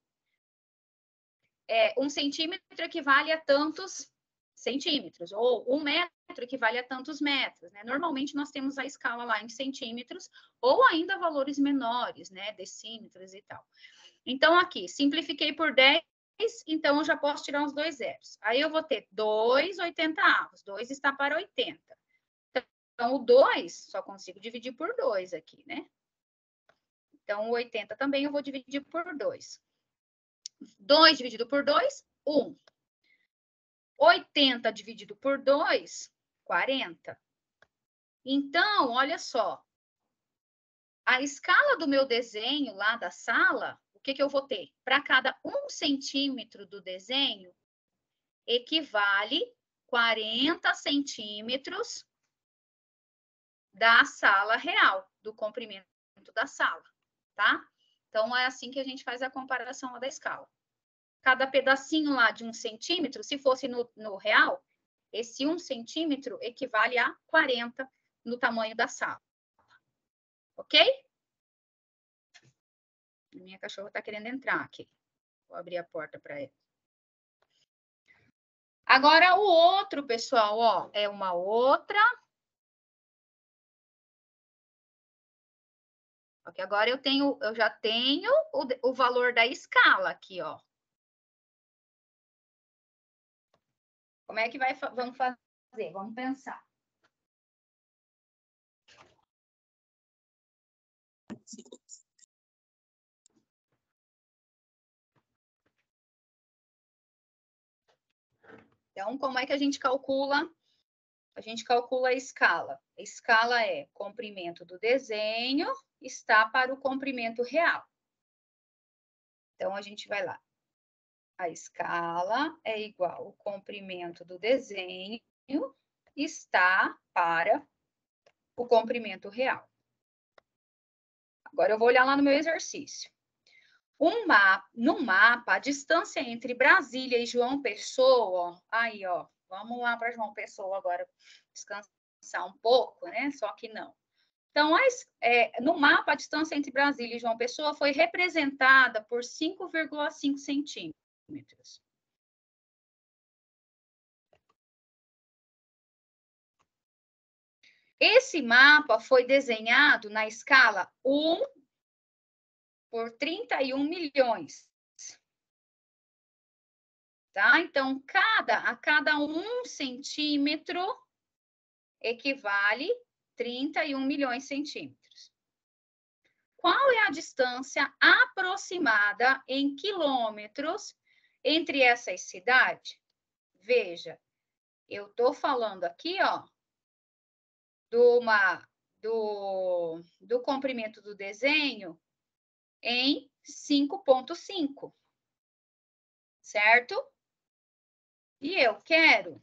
1 centímetro equivale a tantos centímetros, ou 1 metro equivale a tantos metros, né? Normalmente, nós temos a escala lá em centímetros, ou ainda valores menores, né? Decímetros e tal. Então, aqui, simplifiquei por 10, então eu já posso tirar os 2 zeros. Aí eu vou ter 2/80. 2 está para 80. Então, o 2 só consigo dividir por 2 aqui, né? Então, o 80 também eu vou dividir por 2. 2 dividido por 2, 1. 80 dividido por 2, 40. Então, olha só. A escala do meu desenho lá da sala, o que eu vou ter? Para cada 1 centímetro do desenho, equivale 40 centímetros da sala real, do comprimento da sala, tá? Então, é assim que a gente faz a comparação lá da escala. Cada pedacinho lá de 1 centímetro, se fosse no real, esse 1 centímetro equivale a 40 no tamanho da sala. Ok? Minha cachorra está querendo entrar aqui. Vou abrir a porta para ela. Agora, o outro, pessoal, ó, é uma outra. Ok, agora eu já tenho o valor da escala aqui, ó. Como é que vamos fazer? Vamos pensar. Então, como é que a gente calcula? A gente calcula a escala. A escala é comprimento do desenho está para o comprimento real. Então, a gente vai lá. A escala é igual ao comprimento do desenho está para o comprimento real. Agora, eu vou olhar lá no meu exercício. No mapa, a distância entre Brasília e João Pessoa, ó, aí, ó, vamos lá para João Pessoa agora, descansar um pouco, né? Só que não. Então, no mapa, a distância entre Brasília e João Pessoa foi representada por 5,5 centímetros. Esse mapa foi desenhado na escala 1 por 31 milhões. Tá? Então, a cada 1 centímetro equivale 31 milhões de centímetros. Qual é a distância aproximada em quilômetros entre essas cidades? Veja, eu estou falando aqui, ó, do comprimento do desenho em 5,5, certo? E eu quero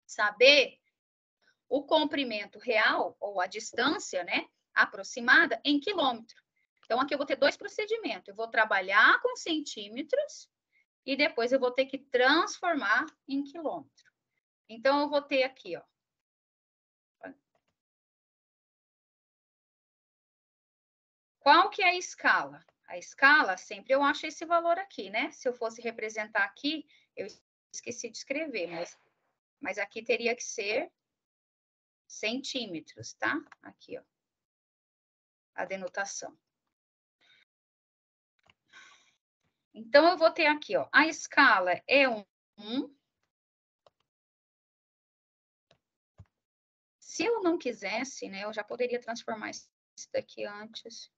saber o comprimento real, ou a distância, né, aproximada em quilômetro. Então, aqui eu vou ter 2 procedimentos. Eu vou trabalhar com centímetros e depois eu vou ter que transformar em quilômetro. Então, eu vou ter aqui, ó. Qual que é a escala? A escala, sempre eu acho esse valor aqui, né? Se eu fosse representar aqui, eu esqueci de escrever, mas aqui teria que ser centímetros, tá? Aqui, ó. A denotação. Então, eu vou ter aqui, ó. A escala é 1. Se eu não quisesse, né? Eu já poderia transformar isso daqui antes.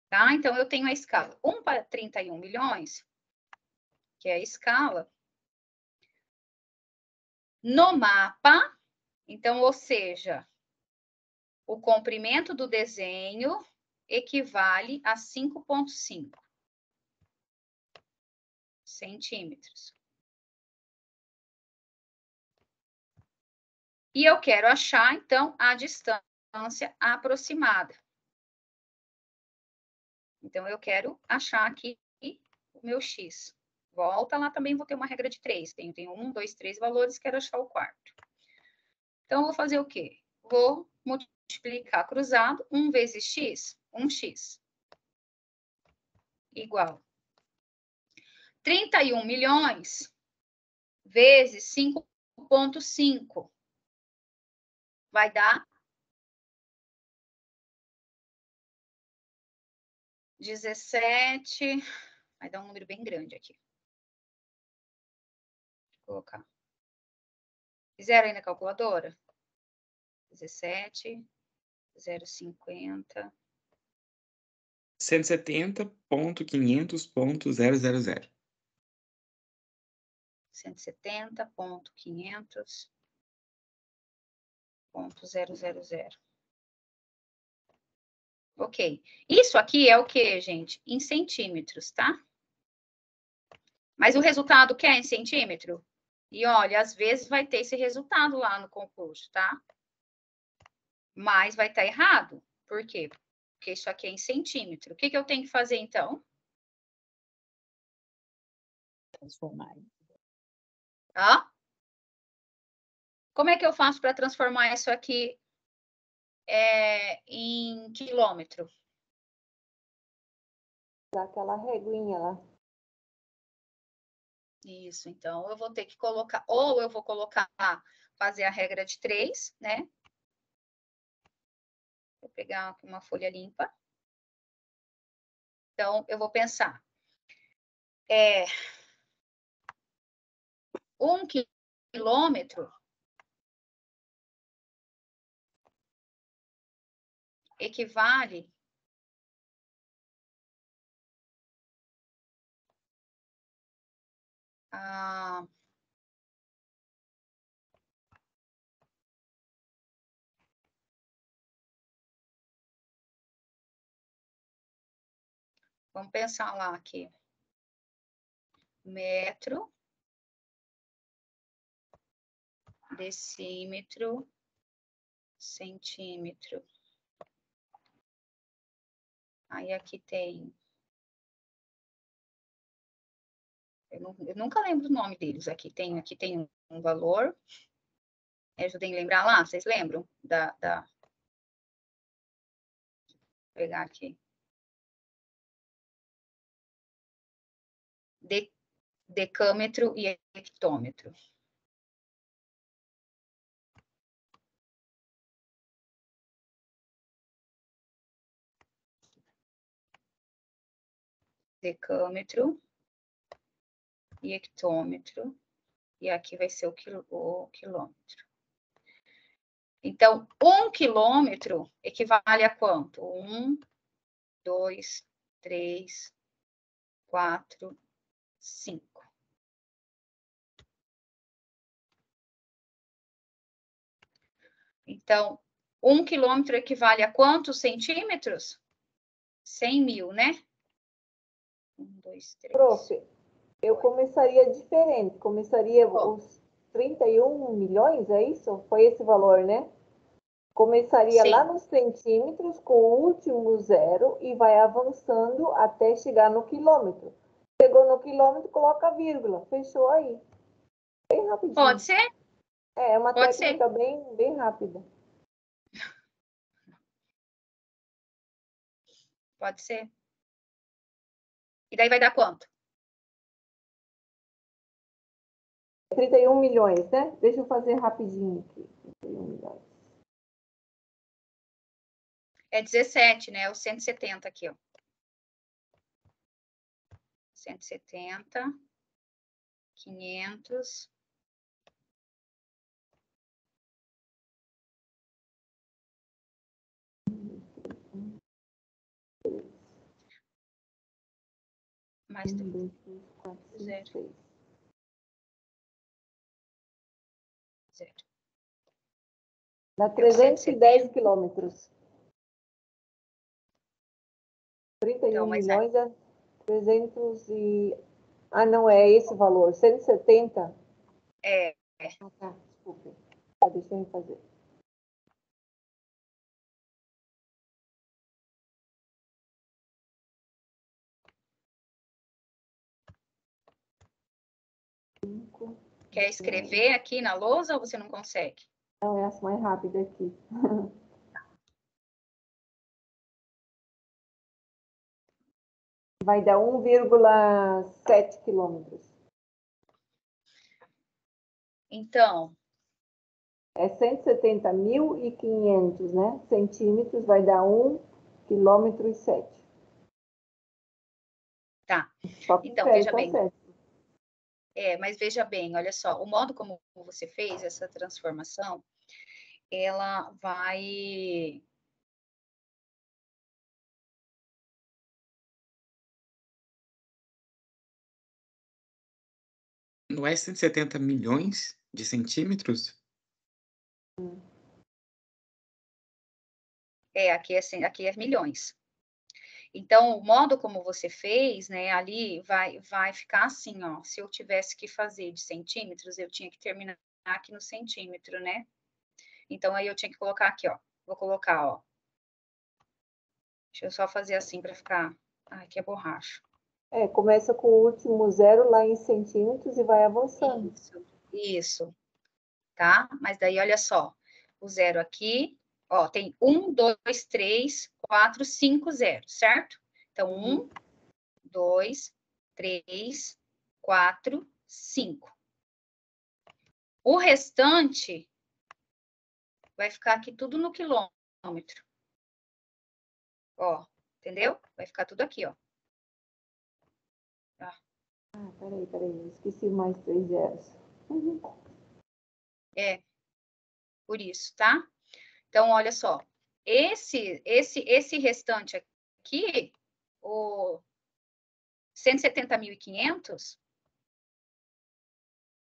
Tá? Então, eu tenho a escala 1 para 31 milhões, que é a escala. No mapa, então, ou seja, o comprimento do desenho equivale a 5,5 centímetros. E eu quero achar, então, a distância aproximada. Então, eu quero achar aqui o meu x. Volta lá também, vou ter uma regra de 3. Tenho 1, 2, 3 valores, quero achar o quarto. Então, eu vou fazer o quê? Vou multiplicar cruzado 1 vezes x, 1x. Igual 31 milhões vezes 5,5. Vai dar 17. Vai dar um número bem grande aqui. Vou colocar. Fizeram aí na calculadora? 17, 0,50. 170.500.000. 170.500.000. Ok. Isso aqui é o quê, gente? Em centímetros, tá? Mas o resultado quer em centímetro? E olha, às vezes vai ter esse resultado lá no concurso, tá? Mas vai estar errado. Por quê? Porque isso aqui é em centímetro. O que eu tenho que fazer, então? Transformar. Hã? Como é que eu faço para transformar isso aqui em quilômetro? Dá aquela reguinha lá. Isso, então eu vou ter que colocar, ou eu vou colocar, fazer a regra de 3, né? Vou pegar aqui uma folha limpa. Então, eu vou pensar. 1 quilômetro equivale a... Vamos pensar lá aqui. Metro, decímetro, centímetro. Aí aqui tem... Eu nunca lembro o nome deles. Aqui tem um valor. Me ajudem a lembrar lá, vocês lembram? Vou pegar aqui. Decâmetro e hectômetro. Decâmetro e hectômetro. E aqui vai ser o quilômetro. Então, 1 quilômetro equivale a quanto? 1, 2, 3, 4, 5. Então, 1 quilômetro equivale a quantos centímetros? 100 mil, né? 1, 2, 3. Prof, eu começaria diferente. Começaria os 31 milhões, é isso? Foi esse valor, né? Começaria Sim. lá nos centímetros com o último zero e vai avançando até chegar no quilômetro. Chegou no quilômetro, coloca a vírgula. Fechou aí. Bem rapidinho. Pode ser? É uma Pode técnica bem rápida. Pode ser. E daí vai dar quanto? 31 milhões, né? Deixa eu fazer rapidinho aqui. 31 milhões. É 17, né? O 170 aqui, ó. 170, 500. Mais 1, 3. 2, 3, 4, 5, 6. Zero. Dá 310 quilômetros. 31 Então, mas milhões é 300 e... Ah, não, é esse o valor. 170? é Ah, tá. Desculpe. Tá, deixa eu fazer. Quer escrever aqui na lousa ou você não consegue? Não, é essa mais rápida aqui. Vai dar 1,7 quilômetros. Então, É 170.500, né? Centímetros vai dar 1,7 km. tá. Só que Então, sério, veja tá bem. certo. Mas veja bem, olha só, o modo como você fez essa transformação, ela vai... Não é 170 milhões de centímetros? Aqui é milhões. Então, o modo como você fez, né, ali vai ficar assim, ó. Se eu tivesse que fazer de centímetros, eu tinha que terminar aqui no centímetro, né? Então, aí eu tinha que colocar aqui, ó. Vou colocar, ó. Deixa eu só fazer assim para ficar... Ai, aqui é borracha. Começa com o último zero lá em centímetros e vai avançando. Isso. Tá? Mas daí, olha só. O zero aqui, ó, tem 1, 2, 3, 4, 5 zeros, certo? Então, 1, 2, 3, 4, 5. O restante vai ficar aqui tudo no quilômetro. Ó, entendeu? Vai ficar tudo aqui, ó. Tá. Peraí. Esqueci mais 3 zeros. Por isso, tá? Então, olha só. Esse restante aqui, o 170.500,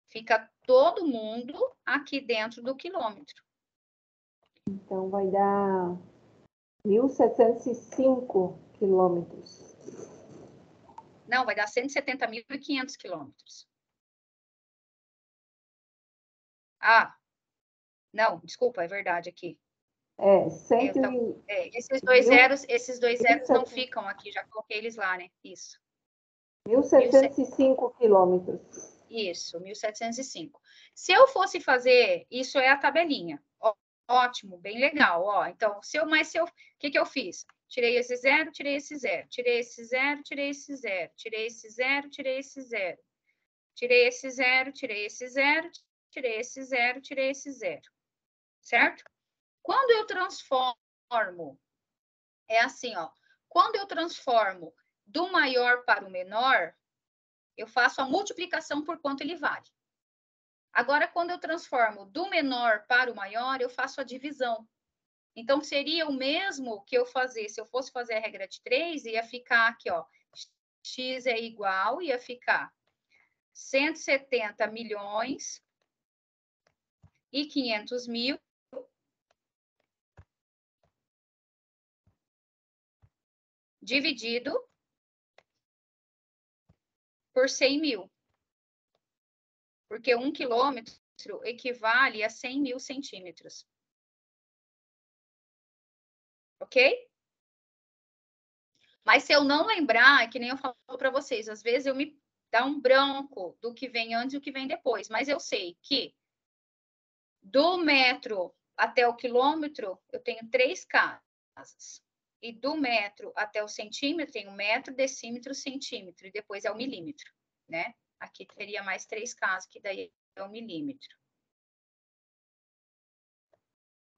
fica todo mundo aqui dentro do quilômetro. Então, vai dar 1.705 quilômetros. Não, vai dar 170.500 quilômetros. Ah, não, desculpa, é verdade aqui. Esses dois zeros não ficam aqui, já coloquei eles lá, né? Isso. 1.705 quilômetros. Isso, 1.705. Se eu fosse fazer, isso é a tabelinha. Ótimo, bem legal. Ó, então, o que que eu fiz? Tirei esse zero, tirei esse zero, tirei esse zero, tirei esse zero, tirei esse zero, tirei esse zero, tirei esse zero, tirei esse zero, tirei esse zero, tirei esse zero. Certo? Quando eu transformo, é assim, ó. Quando eu transformo do maior para o menor, eu faço a multiplicação por quanto ele vale. Agora, quando eu transformo do menor para o maior, eu faço a divisão. Então, seria o mesmo que eu fazer, se eu fosse fazer a regra de 3, ia ficar aqui, ó, x é igual, ia ficar 170 milhões e 500 mil dividido por 100 mil. Porque 1 quilômetro equivale a 100 mil centímetros. Ok? Mas se eu não lembrar, que nem eu falo para vocês, às vezes eu me dá um branco do que vem antes e o que vem depois. Mas eu sei que do metro até o quilômetro, eu tenho 3 casas. E do metro até o centímetro, tem o metro, decímetro, centímetro. E depois é o milímetro, né? Aqui teria mais 3 casas, que daí é o milímetro.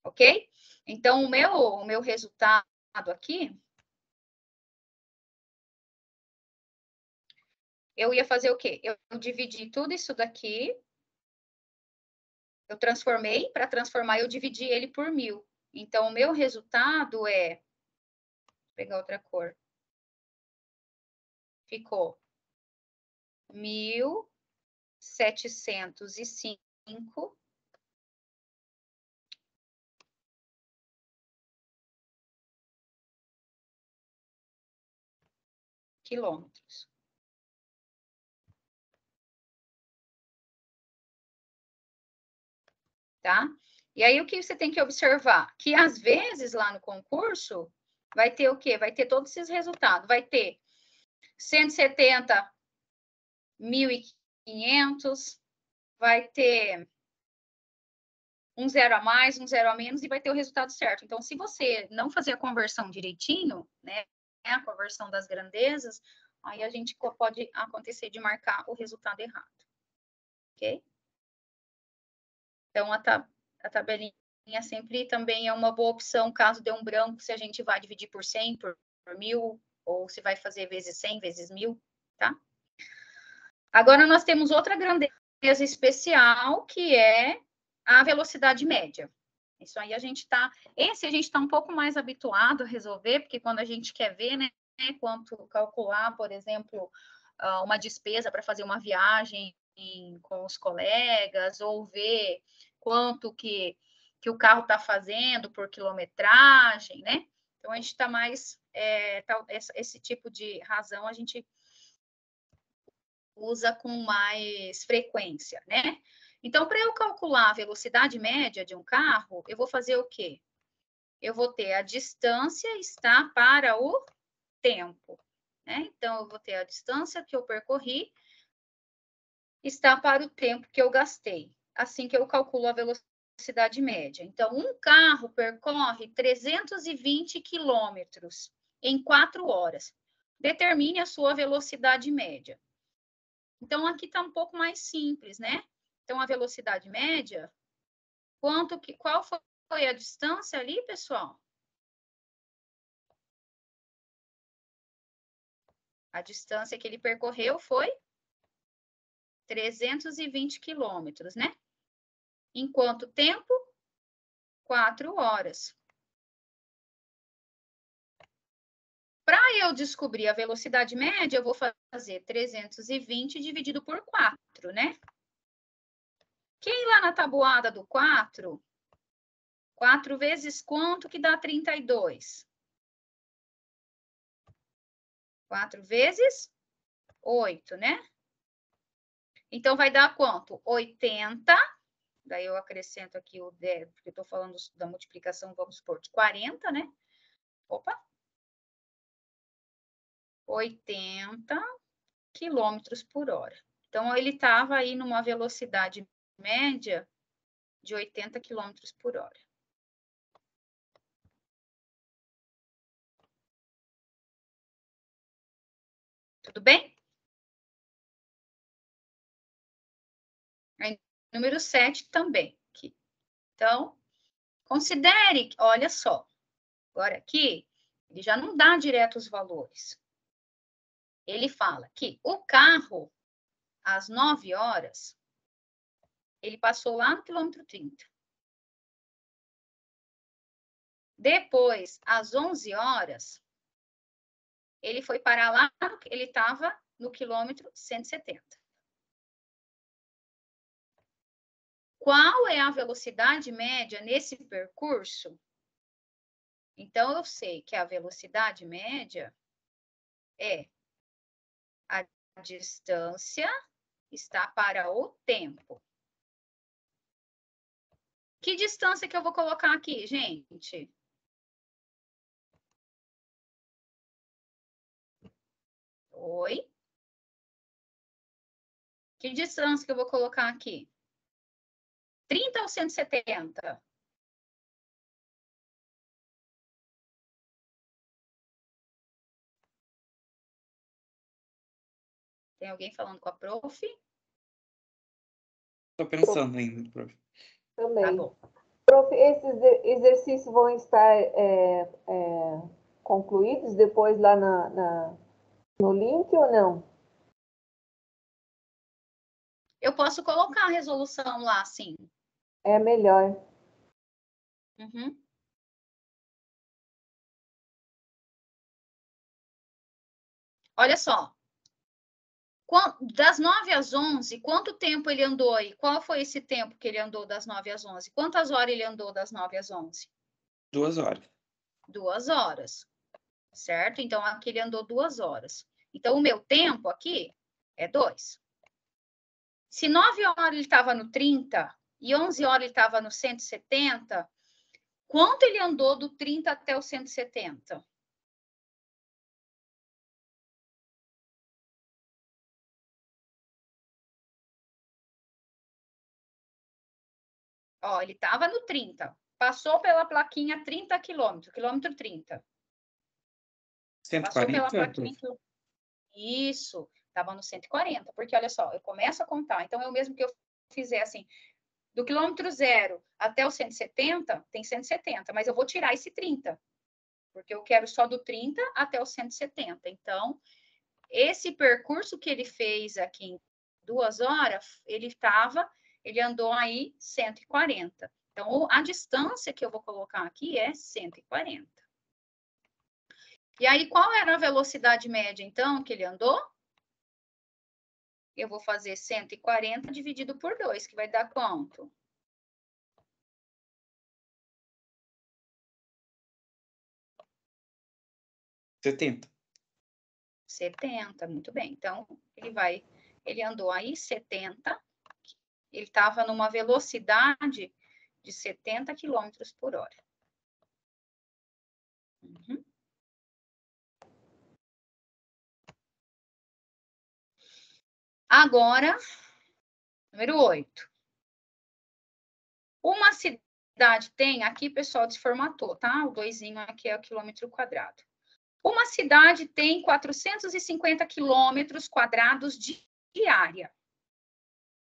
Ok? Então, o meu resultado aqui, eu ia fazer o quê? Eu dividi tudo isso daqui, eu transformei, para transformar, eu dividi ele por 1.000. Então, o meu resultado é... Vou pegar outra cor. Ficou 1.705 quilômetros. Tá? E aí, o que você tem que observar? Que, às vezes, lá no concurso, vai ter o quê? Vai ter todos esses resultados. Vai ter 170.500, vai ter um zero a mais, um zero a menos, e vai ter o resultado certo. Então, se você não fazer a conversão direitinho, né, a conversão das grandezas, aí a gente pode acontecer de marcar o resultado errado. Ok? Então, a tabelinha sempre também é uma boa opção, caso dê um branco, se a gente vai dividir por 100, por 1.000, ou se vai fazer vezes 100, vezes 1.000, tá? Agora, nós temos outra grandeza especial, que é a velocidade média. Isso aí a gente está um pouco mais habituado a resolver, porque quando a gente quer ver, né, quanto calcular, por exemplo, uma despesa para fazer uma viagem com os colegas, ou ver quanto que que o carro está fazendo por quilometragem, né? Então, a gente está mais... esse tipo de razão a gente usa com mais frequência, né? Então, para eu calcular a velocidade média de um carro, eu vou fazer o quê? Eu vou ter a distância está para o tempo, né? Então, eu vou ter a distância que eu percorri está para o tempo que eu gastei. Assim que eu calculo a velocidade média. Então, um carro percorre 320 quilômetros em 4 horas. Determine a sua velocidade média. Então, aqui está um pouco mais simples, né? Então, a velocidade média, qual foi a distância ali, pessoal? A distância que ele percorreu foi 320 quilômetros, né? Em quanto tempo? 4 horas. Para eu descobrir a velocidade média, eu vou fazer 320 dividido por 4, né? Quem lá na tabuada do 4, 4 vezes quanto que dá 32? 4 vezes 8, né? Então, vai dar quanto? 80. Daí eu acrescento aqui o 10, porque eu estou falando da multiplicação, vamos supor, de 40, né? Opa! 80 quilômetros por hora. Então, ele estava aí numa velocidade média de 80 quilômetros por hora. Tudo bem? Aí, número 7 também. Aqui. Então, considere, olha só. Agora aqui, ele já não dá direto os valores. Ele fala que o carro, às 9 horas, ele passou lá no quilômetro 30. Depois, às 11 horas, ele foi parar lá, ele estava no quilômetro 170. Qual é a velocidade média nesse percurso? Então, eu sei que a velocidade média é a distância está para o tempo. Que distância que eu vou colocar aqui, gente? Oi? Que distância que eu vou colocar aqui? 30 ou 170? Tem alguém falando com a prof? Estou pensando ainda, prof. Também. Tá bom. Prof, esses exercícios vão estar concluídos depois lá no link ou não? Eu posso colocar a resolução lá, sim. É melhor. Uhum. Olha só. Das 9 às 11, quanto tempo ele andou aí? Qual foi esse tempo que ele andou das 9 às 11? Quantas horas ele andou das 9 às 11? 2 horas. 2 horas, certo? Então, aqui ele andou 2 horas. Então, o meu tempo aqui é 2. Se 9 horas ele estava no 30 e 11 horas ele estava no 170, quanto ele andou do 30 até o 170? Ó, ele estava no 30. Passou pela plaquinha 30 quilômetros, quilômetro 30. Passou pela 140, plaquinha. prof? Isso, estava no 140, porque olha só, eu começo a contar. Então, eu mesmo que eu fizer assim, do quilômetro 0 até o 170, tem 170, mas eu vou tirar esse 30, porque eu quero só do 30 até o 170. Então, esse percurso que ele fez aqui em 2 horas, ele andou aí 140. Então, a distância que eu vou colocar aqui é 140. E aí, qual era a velocidade média, então, que ele andou? Eu vou fazer 140 dividido por 2, que vai dar quanto? 70. 70, muito bem. Então, ele andou aí 70, ele estava numa velocidade de 70 km por hora. Uhum. Agora, número 8. Uma cidade tem, aqui pessoal desformatou, tá? O 2zinho aqui é o quilômetro quadrado. Uma cidade tem 450 quilômetros quadrados de área.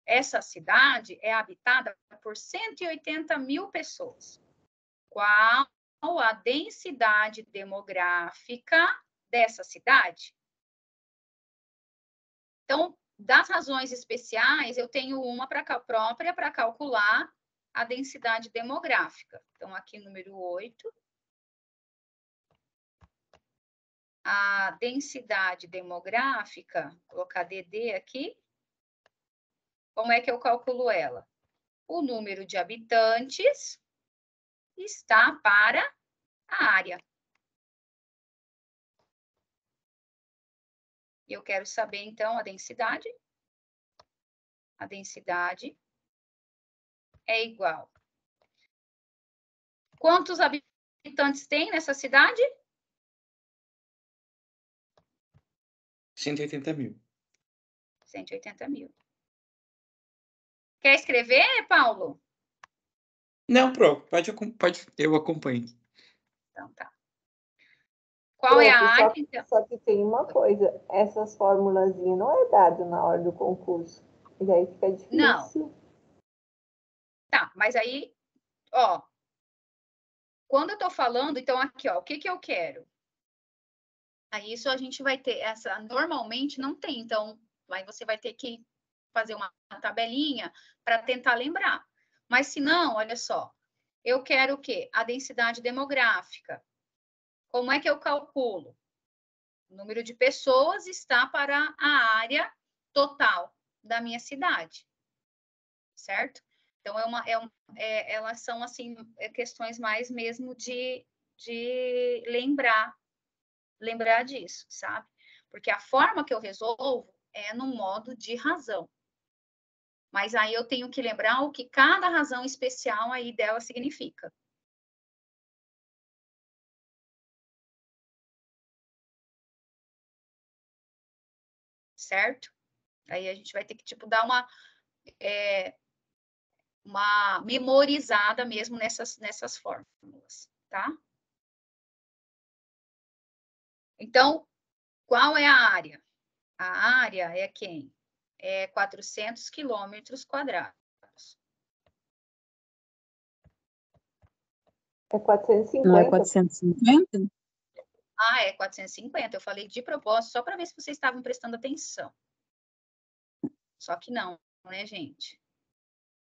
Essa cidade é habitada por 180 mil pessoas. Qual a densidade demográfica dessa cidade? Então, das razões especiais, eu tenho uma própria para calcular a densidade demográfica. Então, aqui número 8. A densidade demográfica, vou colocar DD aqui. Como é que eu calculo ela? O número de habitantes está para a área. Eu quero saber, então, a densidade. A densidade é igual. Quantos habitantes tem nessa cidade? 180 mil. 180 mil. Quer escrever, Paulo? Não, pode, eu acompanho. Então, tá. Qual é a área, então? Só que tem uma coisa, essas formulazinhas não é dado na hora do concurso. E daí fica difícil. Não. Tá, mas aí, ó, quando eu tô falando, então aqui, ó, o que que eu quero? Aí isso a gente vai ter, normalmente não tem, então aí você vai ter que fazer uma tabelinha para tentar lembrar. Mas se não, olha só, eu quero o quê? A densidade demográfica. Como é que eu calculo? O número de pessoas está para a área total da minha cidade, certo? Então, elas são, assim, questões mais mesmo de lembrar disso, sabe? Porque a forma que eu resolvo é no modo de razão. Mas aí eu tenho que lembrar o que cada razão especial aí dela significa. Certo? Aí a gente vai ter que, tipo, dar uma memorizada mesmo nessas fórmulas, tá? Então, qual é a área? A área é quem? É 400 quilômetros quadrados. É 450? Não é 450? Ah, é 450. Eu falei de propósito, só para ver se vocês estavam prestando atenção. Só que não, né, gente?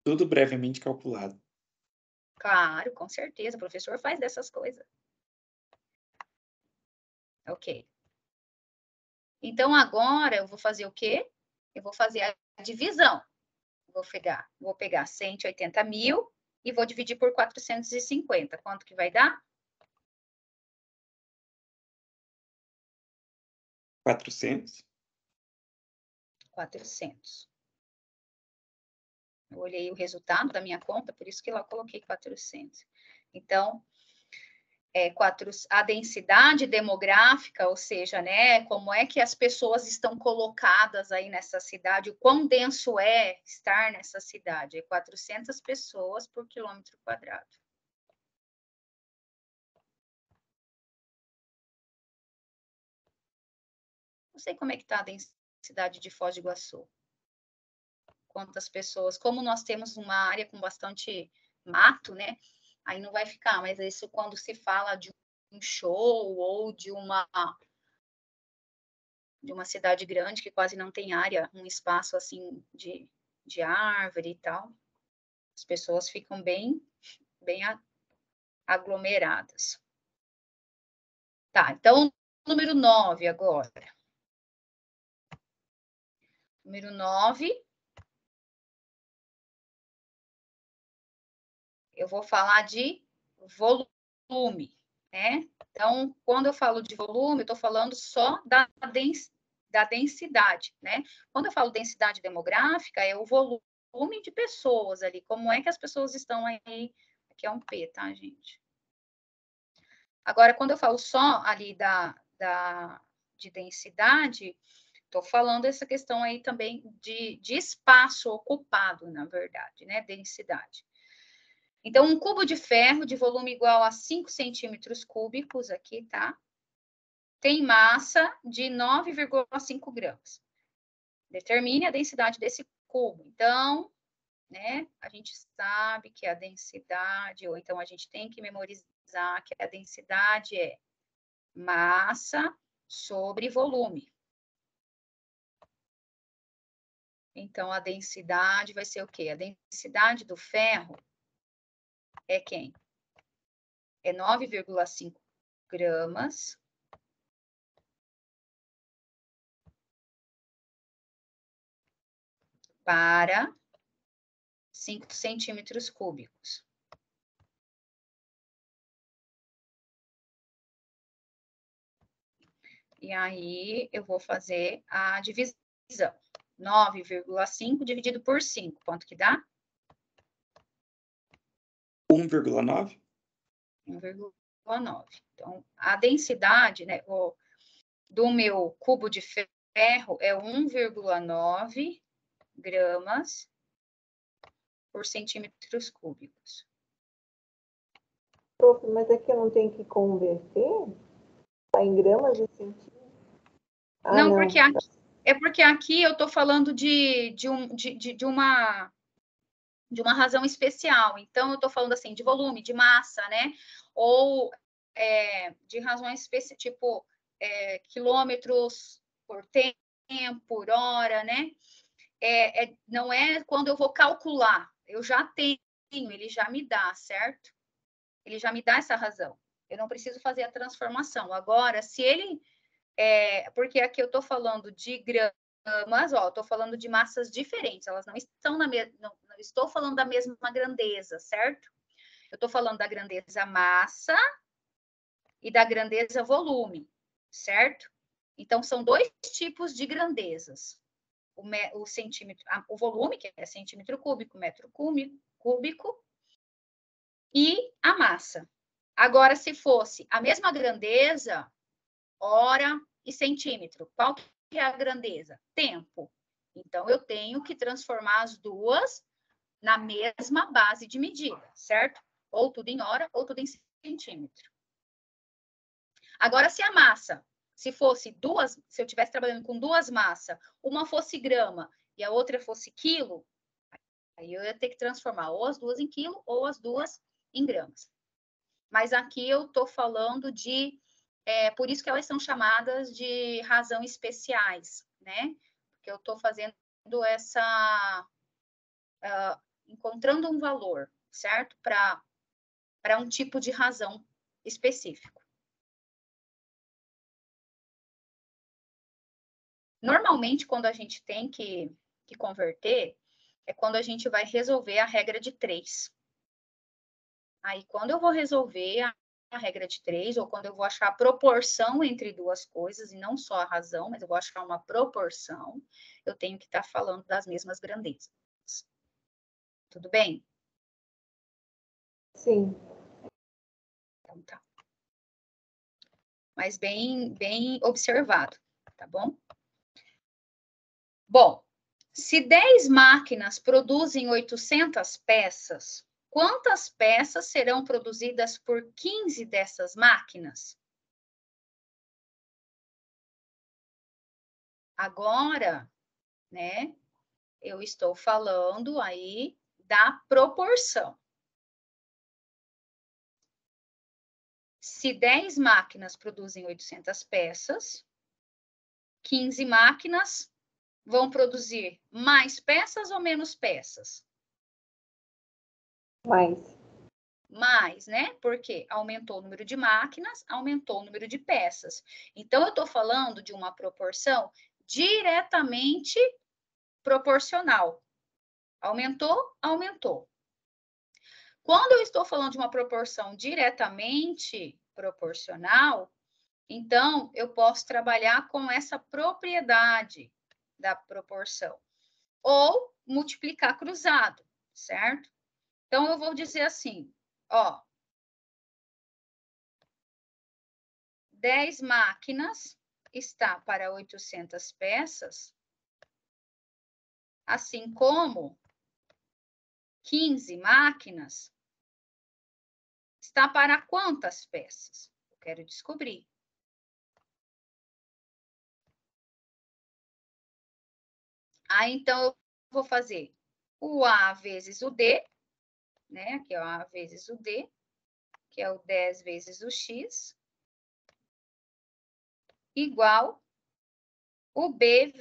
Tudo brevemente calculado. Claro, com certeza. O professor faz dessas coisas. Ok. Então, agora eu vou fazer o quê? Eu vou fazer a divisão. Vou pegar 180 mil e vou dividir por 450. Quanto que vai dar? 400. 400. Eu olhei o resultado da minha conta, por isso que lá eu coloquei 400. Então, a densidade demográfica, ou seja, né, como é que as pessoas estão colocadas aí nessa cidade, o quão denso é estar nessa cidade, é 400 pessoas por quilômetro quadrado. Não sei como é que está a densidade de Foz do Iguaçu. Quantas pessoas, como nós temos uma área com bastante mato, né, aí não vai ficar, mas isso quando se fala de um show ou de uma cidade grande que quase não tem área, um espaço assim de árvore e tal, as pessoas ficam bem aglomeradas. Tá, então, número 9 agora. Número 9. Eu vou falar de volume. né? Então, quando eu falo de volume, eu estou falando só da densidade, né? Quando eu falo densidade demográfica, é o volume de pessoas ali, como é que as pessoas estão aí, aqui é um P, tá, gente? Agora, quando eu falo só ali de densidade, estou falando essa questão aí também de espaço ocupado, na verdade, né? Densidade. Então, um cubo de ferro de volume igual a 5 centímetros cúbicos aqui, tá? Tem massa de 9,5 gramas. Determine a densidade desse cubo. Então, né, a gente sabe que a densidade, ou então a gente tem que memorizar que a densidade é massa sobre volume. Então, a densidade vai ser o quê? A densidade do ferro é quem? É 9,5 gramas para 5 centímetros cúbicos. E aí, eu vou fazer a divisão. 9,5 dividido por 5, quanto que dá? 1,9? 1,9. Então, a densidade, né, do meu cubo de ferro é 1,9 gramas por centímetros cúbicos. Prof, mas aqui eu não tenho que converter? Tá em gramas e centímetros? Não, porque aqui eu estou falando de uma razão especial. Então, eu estou falando assim, de volume, de massa, né? Ou de razões específicas, tipo quilômetros por tempo, por hora, né? Não é quando eu vou calcular, eu já tenho, ele já me dá, certo? Ele já me dá essa razão. Eu não preciso fazer a transformação. Agora, se ele... porque aqui eu estou falando de gramas, ó, estou falando de massas diferentes, elas não estão não estou falando da mesma grandeza, certo? Eu estou falando da grandeza massa e da grandeza volume, certo? Então, são dois tipos de grandezas. O centímetro, o volume, que é centímetro cúbico, metro cúbico, e a massa. Agora, se fosse a mesma grandeza, hora e centímetro, qual que é a grandeza? Tempo. Então, eu tenho que transformar as duas na mesma base de medida, certo? Ou tudo em hora, ou tudo em centímetro. Agora, se a massa, se eu estivesse trabalhando com duas massas, uma fosse grama e a outra fosse quilo, aí eu ia ter que transformar ou as duas em quilo ou as duas em gramas. Mas aqui eu estou falando de... por isso que elas são chamadas de razão especiais, né? Porque eu estou fazendo encontrando um valor, certo? Para um tipo de razão específico. Normalmente, quando a gente tem que converter, é quando a gente vai resolver a regra de 3. Aí, quando eu vou resolver a regra de 3, ou quando eu vou achar a proporção entre duas coisas, e não só a razão, mas eu vou achar uma proporção, eu tenho que estar falando das mesmas grandezas. Tudo bem? Sim. Então, tá. Mas bem observado, tá bom? Bom, se 10 máquinas produzem 800 peças, quantas peças serão produzidas por 15 dessas máquinas? Agora, né, eu estou falando aí da proporção. Se 10 máquinas produzem 800 peças, 15 máquinas vão produzir mais peças ou menos peças? Mais, né? Porque aumentou o número de máquinas, aumentou o número de peças. Então, eu estou falando de uma proporção diretamente proporcional. Aumentou, aumentou. Quando eu estou falando de uma proporção diretamente proporcional, então eu posso trabalhar com essa propriedade da proporção. Ou multiplicar cruzado, certo? Então, eu vou dizer assim, ó. 10 máquinas está para 800 peças, assim como 15 máquinas está para quantas peças? Eu quero descobrir. Aí, então, eu vou fazer o A vezes o D, né? Aqui é o A vezes o D, que é o 10 vezes o X, igual o B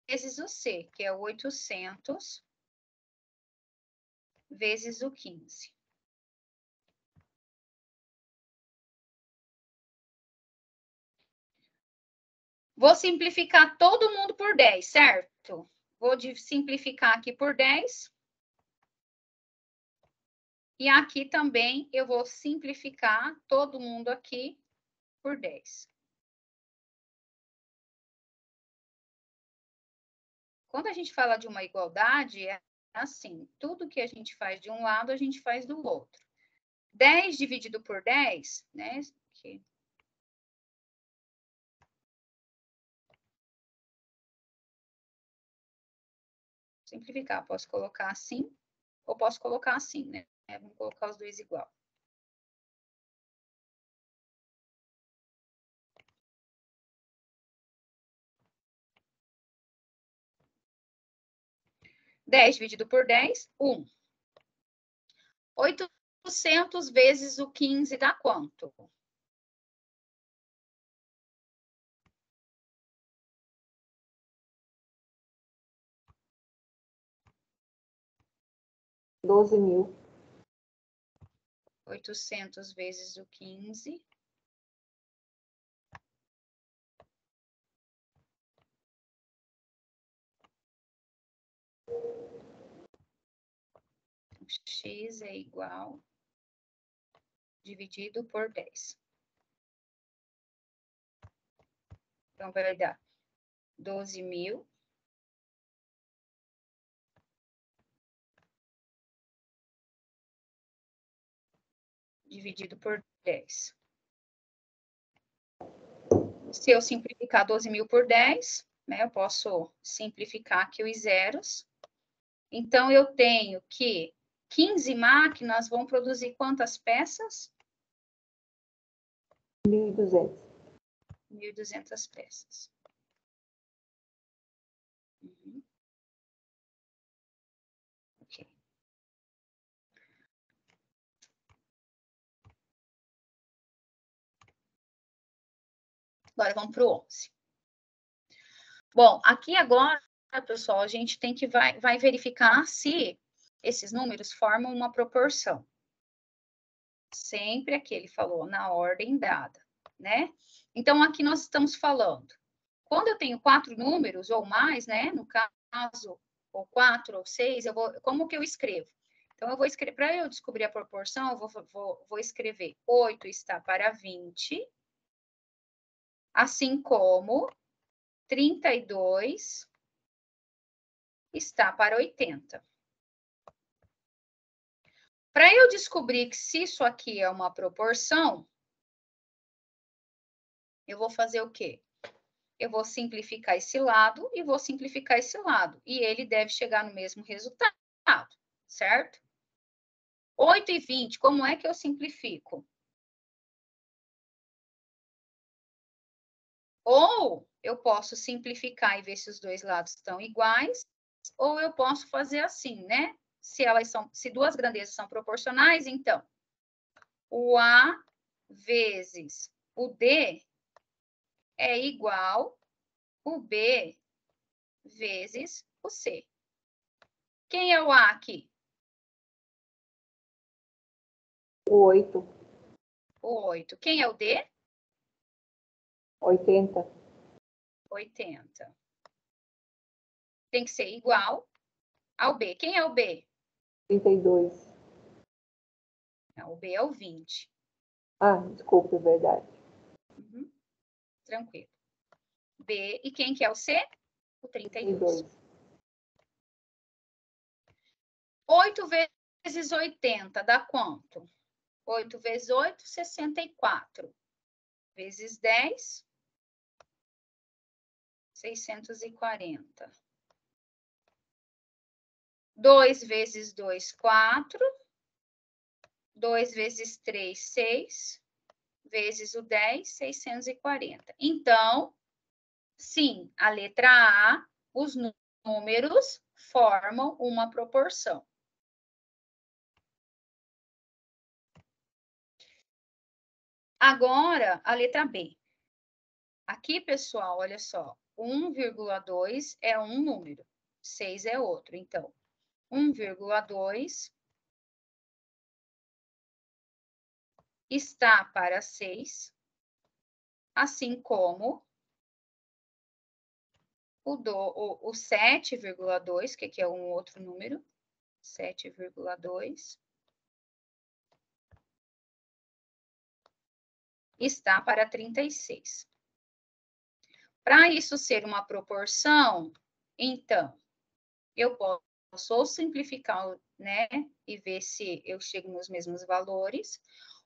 vezes o C, que é o 800 vezes o 15. Vou simplificar todo mundo por 10, certo? Vou simplificar aqui por 10. E aqui também eu vou simplificar todo mundo aqui por 10. Quando a gente fala de uma igualdade, é assim, tudo que a gente faz de um lado, a gente faz do outro. 10 dividido por 10, né? Aqui. Simplificar, posso colocar assim, ou posso colocar assim, né? Vamos colocar os dois igual. Dez dividido por 10, 1. 800 vezes o 15 dá quanto? $12.000. 800 vezes o 15. X é igual dividido por 10. Então, vai dar 12.000 dividido por 10. Se eu simplificar 12.000 por 10, né, eu posso simplificar aqui os zeros. Então, eu tenho que 15 máquinas vão produzir quantas peças? 1.200. 1.200 peças. Uhum. Ok. Agora vamos para o 11. Bom, aqui agora, pessoal, a gente tem que vai verificar se esses números formam uma proporção. Sempre aqui ele falou na ordem dada, né? Então, aqui nós estamos falando. Quando eu tenho 4 números ou mais, né? No caso, ou 4 ou 6, como que eu escrevo? Então, eu vou escrever, para eu descobrir a proporção, eu vou escrever 8 está para 20, assim como 32 está para 80. Para eu descobrir que se isso aqui é uma proporção, eu vou fazer o quê? Eu vou simplificar esse lado e vou simplificar esse lado. E ele deve chegar no mesmo resultado, certo? 8 e 20, como é que eu simplifico? Ou eu posso simplificar e ver se os dois lados estão iguais, ou eu posso fazer assim, né? Se duas grandezas são proporcionais, então, o A vezes o D é igual o B vezes o C. Quem é o A aqui? O 8. O 8. Quem é o D? 80. 80. Tem que ser igual ao B. Quem é o B? 32. Não, o B é o 20. Ah, desculpa, é verdade. Uhum. Tranquilo. B. E quem que é o C? O 32. 32. 8 vezes 80 dá quanto? 8 vezes 8, 64. Vezes 10, 640. 2 vezes 2, 4. 2 vezes 3, 6. Vezes o 10, 640. Então, sim, a letra A, os números formam uma proporção. Agora, a letra B. Aqui, pessoal, olha só. 1,2 é um número, 6 é outro. Então, 1,2 está para 6, assim como o 7,2, que aqui é um outro número, 7,2, está para 36. Para isso ser uma proporção, então, eu posso ou simplificar, né, e ver se eu chego nos mesmos valores,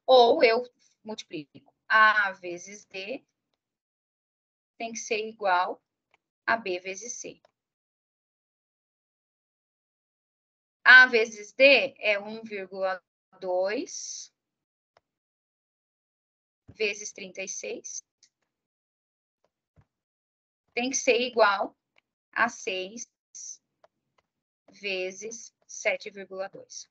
ou eu multiplico A vezes D tem que ser igual a B vezes C. A vezes D é 1,2 vezes 36. Tem que ser igual a 6 vezes 7,2.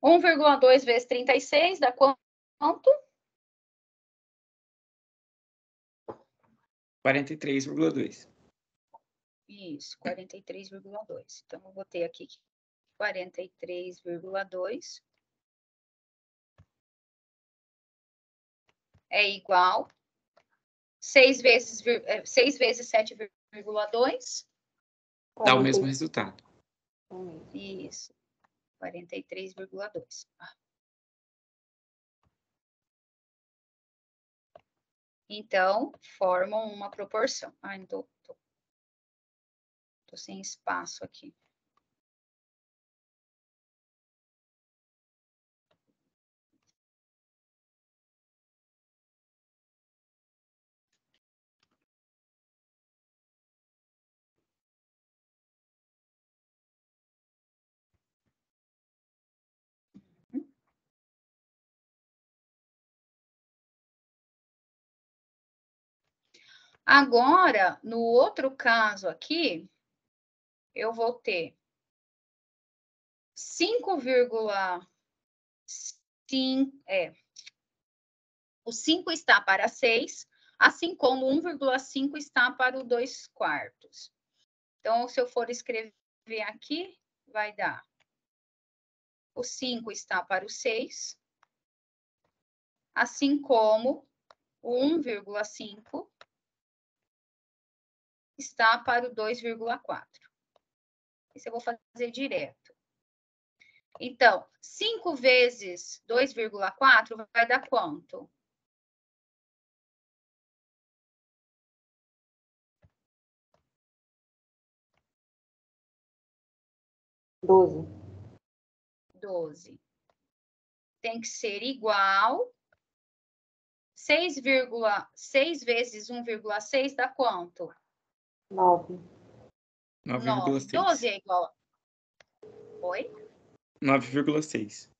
Um 1,2 vezes 36 dá quanto? 43,2. Isso, 43,2. Então, eu botei aqui 43,2 é igual 6 vezes 7,2. Dá o mesmo resultado. Isso, 43,2. Então, formam uma proporção. Ai, não tô sem espaço aqui. Agora, no outro caso aqui, eu vou ter 5,5, o 5 está para 6, assim como 1,5 está para o 2/4. Então, se eu for escrever aqui, vai dar o 5 está para o 6, assim como o 1,5 está para o 2,4. Isso eu vou fazer direto. Então, 5 vezes 2,4 vai dar quanto? 12. Tem que ser igual. 6 vezes 1,6 dá quanto? 9. 9. 12 é igual a... Oi? 9,6.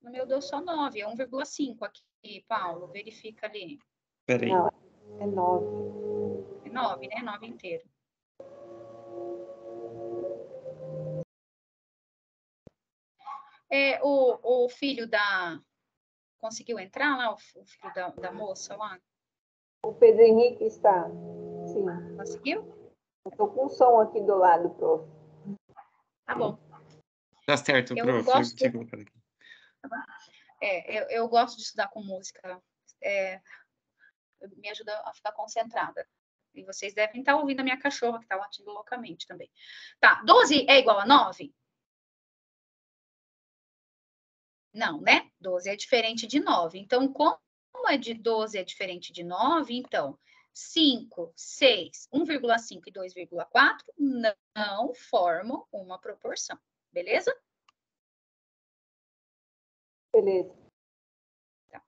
No meu deu só 9, é 1,5 aqui, Paulo. Verifica ali. Peraí. Não, é 9. É 9, né? 9 inteiro. O filho da... Conseguiu entrar lá, o filho da moça lá? O Pedro Henrique está. Sim. Conseguiu? Eu tô com o som aqui do lado, prof. Tá bom. Tá certo, Eu prof. gosto... Eu tinha colocado aqui. Eu gosto de estudar com música. me ajuda a ficar concentrada. E vocês devem estar ouvindo a minha cachorra, que está latindo loucamente também. Tá, 12 é igual a 9? Não, né? 12 é diferente de 9. Então, como é de 12 é diferente de 9, então 5, 6, 1,5 e 2,4 não formam uma proporção. Beleza? Beleza. Tá.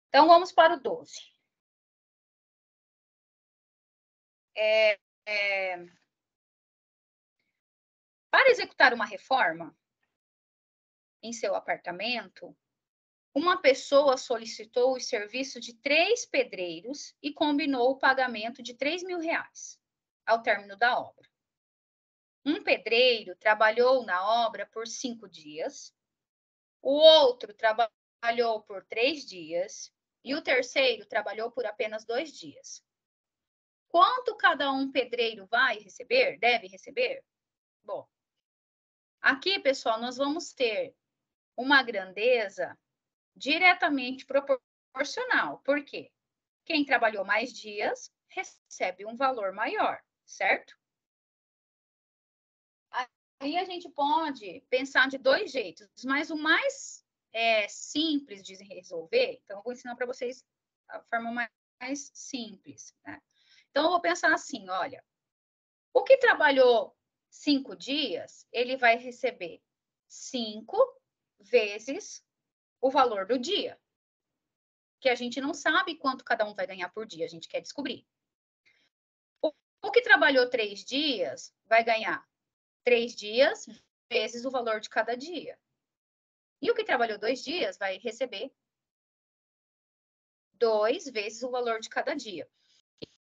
Então, vamos para o 12. Para executar uma reforma em seu apartamento, uma pessoa solicitou os serviços de 3 pedreiros e combinou o pagamento de R$3.000 ao término da obra. Um pedreiro trabalhou na obra por 5 dias, o outro trabalhou por 3 dias e o terceiro trabalhou por apenas 2 dias. Quanto cada um pedreiro vai receber, deve receber? Bom, aqui, pessoal, nós vamos ter uma grandeza diretamente proporcional. Por quê? Quem trabalhou mais dias recebe um valor maior, certo? Aí a gente pode pensar de 2 jeitos, mas o mais simples de resolver, então eu vou ensinar para vocês a forma mais simples, né? Então eu vou pensar assim, olha, o que trabalhou 5 dias, ele vai receber 5 vezes o valor do dia, que a gente não sabe quanto cada um vai ganhar por dia, a gente quer descobrir. O que trabalhou 3 dias vai ganhar 3 dias vezes o valor de cada dia. E o que trabalhou 2 dias vai receber 2 vezes o valor de cada dia.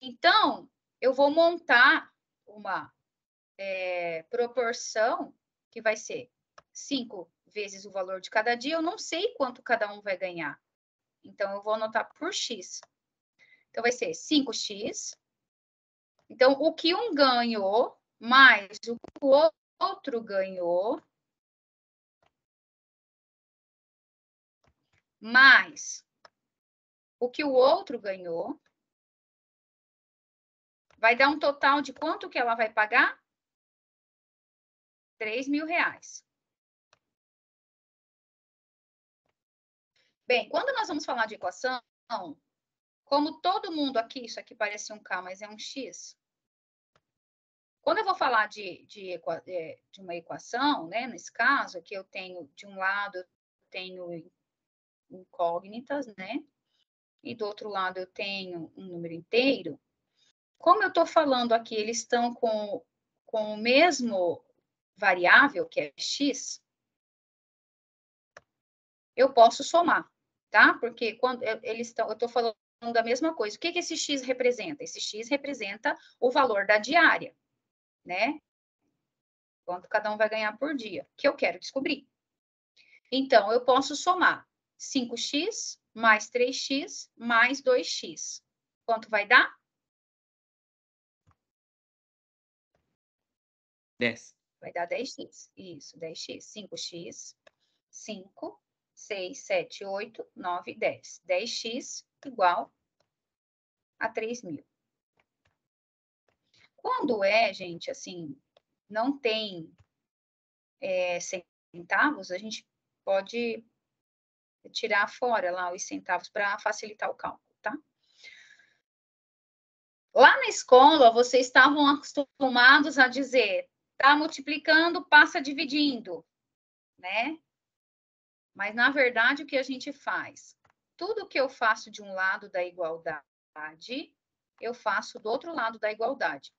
Então, eu vou montar uma proporção que vai ser 5 vezes o valor de cada dia. Eu não sei quanto cada um vai ganhar. Então, eu vou anotar por X. Então, vai ser 5x. Então, o que um ganhou, mais o que o outro ganhou, mais o que o outro ganhou, vai dar um total de quanto que ela vai pagar? R$3.000. Bem, quando nós vamos falar de equação, como todo mundo aqui, isso aqui parece um K, mas é um X. Quando eu vou falar de uma equação, né, nesse caso, aqui eu tenho, de um lado, eu tenho incógnitas, né? E do outro lado eu tenho um número inteiro. Como eu estou falando aqui, eles estão com o mesmo variável, que é x, eu posso somar, tá? Porque quando eu estou falando da mesma coisa. O que esse x representa? Esse x representa o valor da diária, né? Quanto cada um vai ganhar por dia, que eu quero descobrir. Então, eu posso somar 5x mais 3x mais 2x. Quanto vai dar? 10. Vai dar 10x. Isso, 10x. 5x, 5, 6, 7, 8, 9, 10. 10x igual a 3.000. Quando gente, assim, não tem centavos, a gente pode tirar fora lá os centavos para facilitar o cálculo, tá? Lá na escola, vocês estavam acostumados a dizer, tá multiplicando, passa dividindo, né? Mas, na verdade, o que a gente faz? Tudo que eu faço de um lado da igualdade, eu faço do outro lado da igualdade.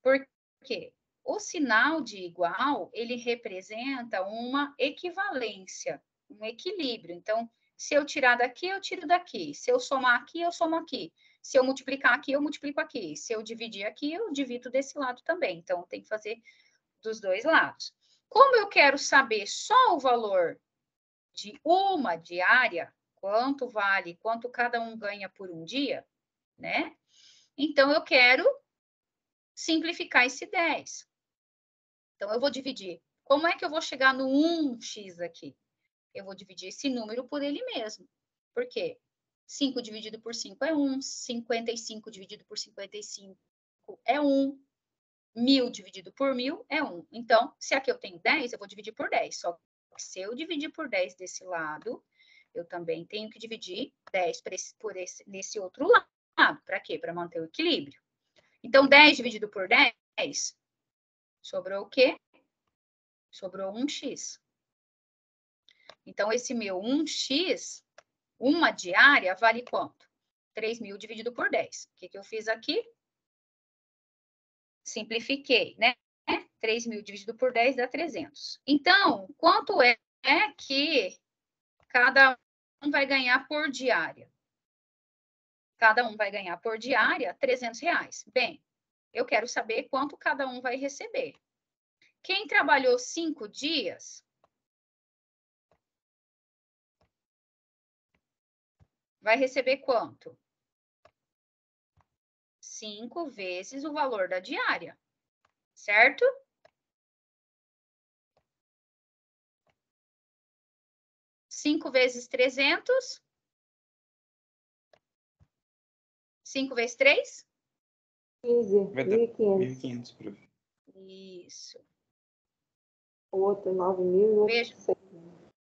Por quê? O sinal de igual, ele representa uma equivalência, um equilíbrio. Então, se eu tirar daqui, eu tiro daqui. Se eu somar aqui, eu somo aqui. Se eu multiplicar aqui, eu multiplico aqui. Se eu dividir aqui, eu divido desse lado também. Então, tem que fazer dos dois lados. Como eu quero saber só o valor de uma diária, quanto vale, quanto cada um ganha por um dia, né? Então, eu quero simplificar esse 10. Então, eu vou dividir. Como é que eu vou chegar no 1x aqui? Eu vou dividir esse número por ele mesmo. Por quê? 5 dividido por 5 é 1. 55 dividido por 55 é 1. 1000 dividido por 1000 é 1. Então, se aqui eu tenho 10, eu vou dividir por 10. Só que se eu dividir por 10 desse lado, eu também tenho que dividir 10 nesse outro lado. Para quê? Para manter o equilíbrio. Então, 10 dividido por 10, sobrou o quê? Sobrou 1x. Então, esse meu 1x, uma diária, vale quanto? 3.000 dividido por 10. O que eu fiz aqui? Simplifiquei, né? 3.000 dividido por 10 dá 300. Então, quanto é que cada um vai ganhar por diária? Cada um vai ganhar por diária R$300. Bem, eu quero saber quanto cada um vai receber. Quem trabalhou 5 dias vai receber quanto? 5 vezes o valor da diária, certo? Cinco vezes 300. 5 vezes 3? 15, Vai dar 1.500. 1.500, prof. Isso. O outro 9.000 e o outro Veja. 6.000.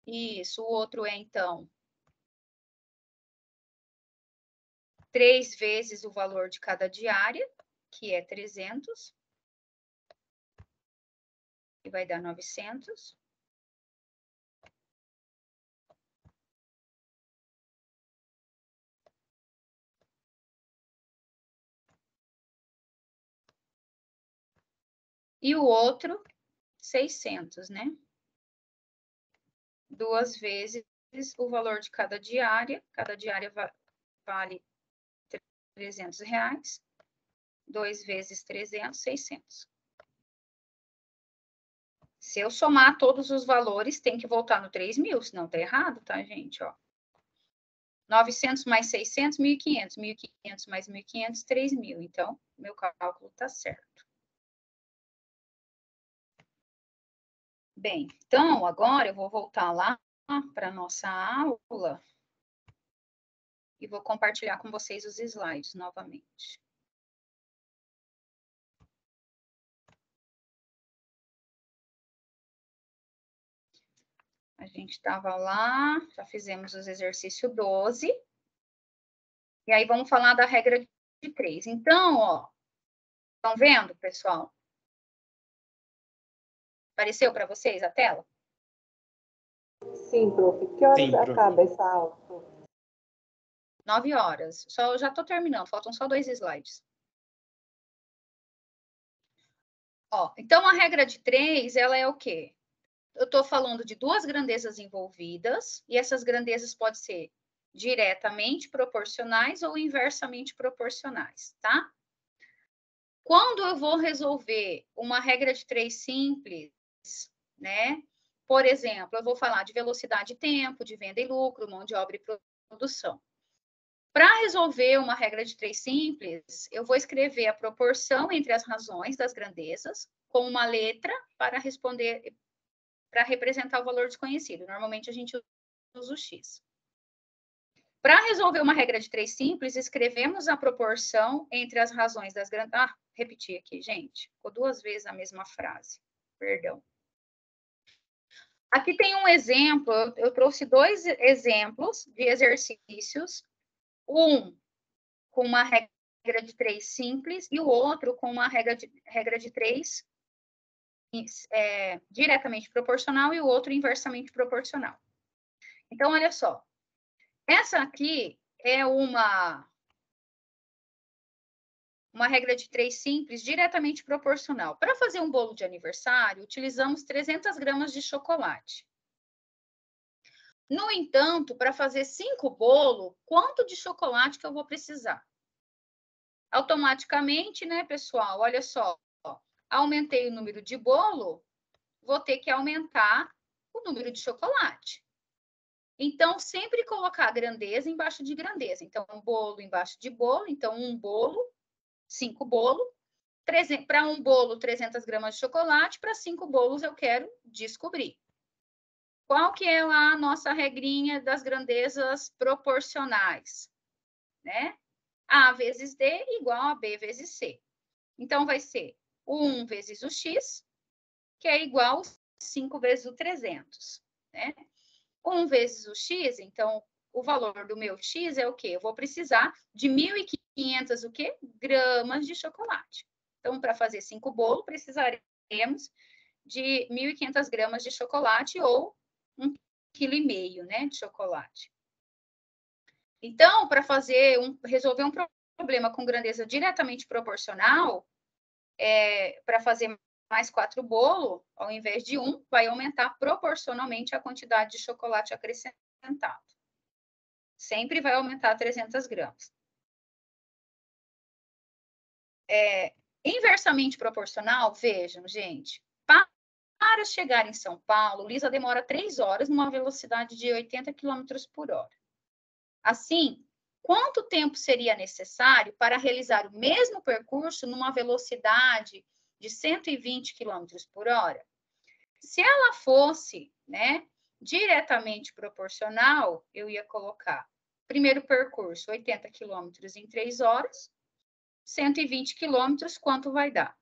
Isso, o outro é, então, 3 vezes o valor de cada diária, que é 300. E vai dar 900. E o outro, 600, né? 2 vezes o valor de cada diária. Cada diária vale R$300. 2 vezes 300, 600. Se eu somar todos os valores, tem que voltar no 3.000, senão tá errado, tá, gente? Ó. 900 mais 600, 1.500. 1.500 mais 1.500, 3.000. Então, meu cálculo tá certo. Bem, então, agora eu vou voltar lá para a nossa aula e vou compartilhar com vocês os slides novamente. A gente estava lá, já fizemos os exercícios 12. E aí vamos falar da regra de 3. Então, ó, estão vendo, pessoal? Apareceu para vocês a tela? Sim, prof. Que horas Sim, prof. acaba essa aula, prof? 9 horas. Já estou terminando, faltam só 2 slides. Ó, então, a regra de 3, ela é o quê? Eu estou falando de 2 grandezas envolvidas, e essas grandezas podem ser diretamente proporcionais ou inversamente proporcionais, tá? Quando eu vou resolver uma regra de 3 simples, né? Por exemplo, eu vou falar de velocidade e tempo, de venda e lucro, mão de obra e produção. Para resolver uma regra de 3 simples, eu vou escrever a proporção entre as razões das grandezas com uma letra para responder, para representar o valor desconhecido. Normalmente a gente usa o X. Para resolver uma regra de 3 simples, escrevemos a proporção entre as razões das grandezas. Ah, repeti aqui, gente. Ficou 2 vezes a mesma frase. Perdão. Aqui tem um exemplo, eu trouxe 2 exemplos de exercícios. Um com uma regra de 3 simples e o outro com uma regra de 3 diretamente proporcional e o outro inversamente proporcional. Então, olha só. Essa aqui é uma regra de 3 simples diretamente proporcional. Para fazer um bolo de aniversário, utilizamos 300 gramas de chocolate. No entanto, para fazer 5 bolos, quanto de chocolate que eu vou precisar? Automaticamente, né, pessoal? Olha só. Aumentei o número de bolo, vou ter que aumentar o número de chocolate. Então, sempre colocar grandeza embaixo de grandeza. Então, um bolo embaixo de bolo. Então, um bolo, 5 bolos. Para um bolo, 300 gramas de chocolate. Para 5 bolos, eu quero descobrir. qual que é lá a nossa regrinha das grandezas proporcionais, né? A vezes D igual a B vezes C. Então, vai ser 1 vezes o X, que é igual a 5 vezes o 300, né? 1 vezes o X, então, o valor do meu X é o quê? Eu vou precisar de 1.500 o quê? Gramas de chocolate. Então, para fazer 5 bolos, precisaremos de 1.500 gramas de chocolate ou 1,5 kg, né, de chocolate. Então, para resolver um problema com grandeza diretamente proporcional, para fazer mais 4 bolos, ao invés de 1, vai aumentar proporcionalmente a quantidade de chocolate acrescentado. Sempre vai aumentar 300 gramas. Inversamente proporcional, vejam, gente, para chegar em São Paulo, Lisa demora 3 horas numa velocidade de 80 km por hora. Assim, quanto tempo seria necessário para realizar o mesmo percurso numa velocidade de 120 km por hora? Se ela fosse, né, diretamente proporcional, eu ia colocar primeiro percurso, 80 km em 3 horas, 120 km, quanto vai dar?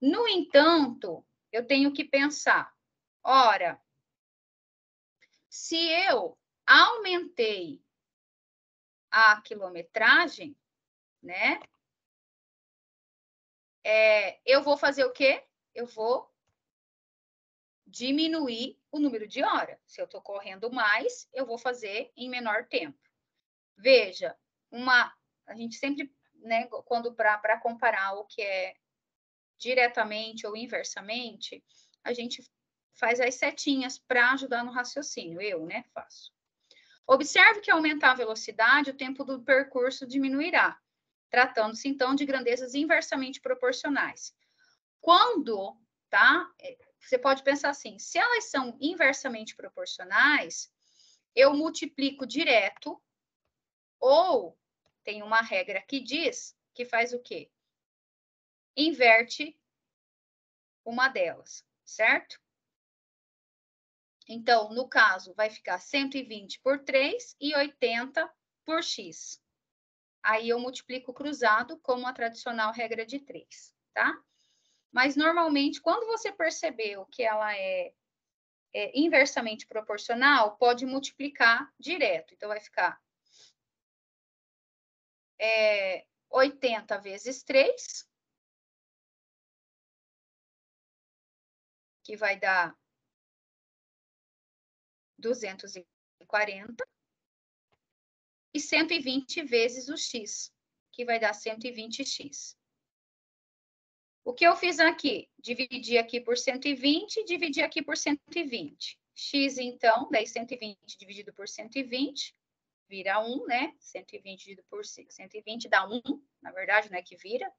No entanto, eu tenho que pensar, ora, se eu aumentei a quilometragem, né? Eu vou fazer o quê? Eu vou diminuir o número de horas. Se eu estou correndo mais, eu vou fazer em menor tempo. Veja, a gente sempre, né, quando para comparar o que é diretamente ou inversamente, a gente faz as setinhas para ajudar no raciocínio. Eu, né, faço. Observe que ao aumentar a velocidade, o tempo do percurso diminuirá, tratando-se, então, de grandezas inversamente proporcionais. Quando, tá? Você pode pensar assim, se elas são inversamente proporcionais, eu multiplico direto, ou tem uma regra que diz que faz o quê? Inverte uma delas, certo? Então, no caso, vai ficar 120 por 3 e 80 por x. Aí eu multiplico cruzado como a tradicional regra de 3, tá? Mas, normalmente, quando você percebeu que ela é inversamente proporcional, pode multiplicar direto. Então, vai ficar 80 vezes 3, que vai dar 240, e 120 vezes o x, que vai dar 120x. O que eu fiz aqui? Dividi aqui por 120, dividi aqui por 120. X, então, daí 120 dividido por 120, vira 1, né? 120 dividido por 120 dá 1, na verdade, não é que vira,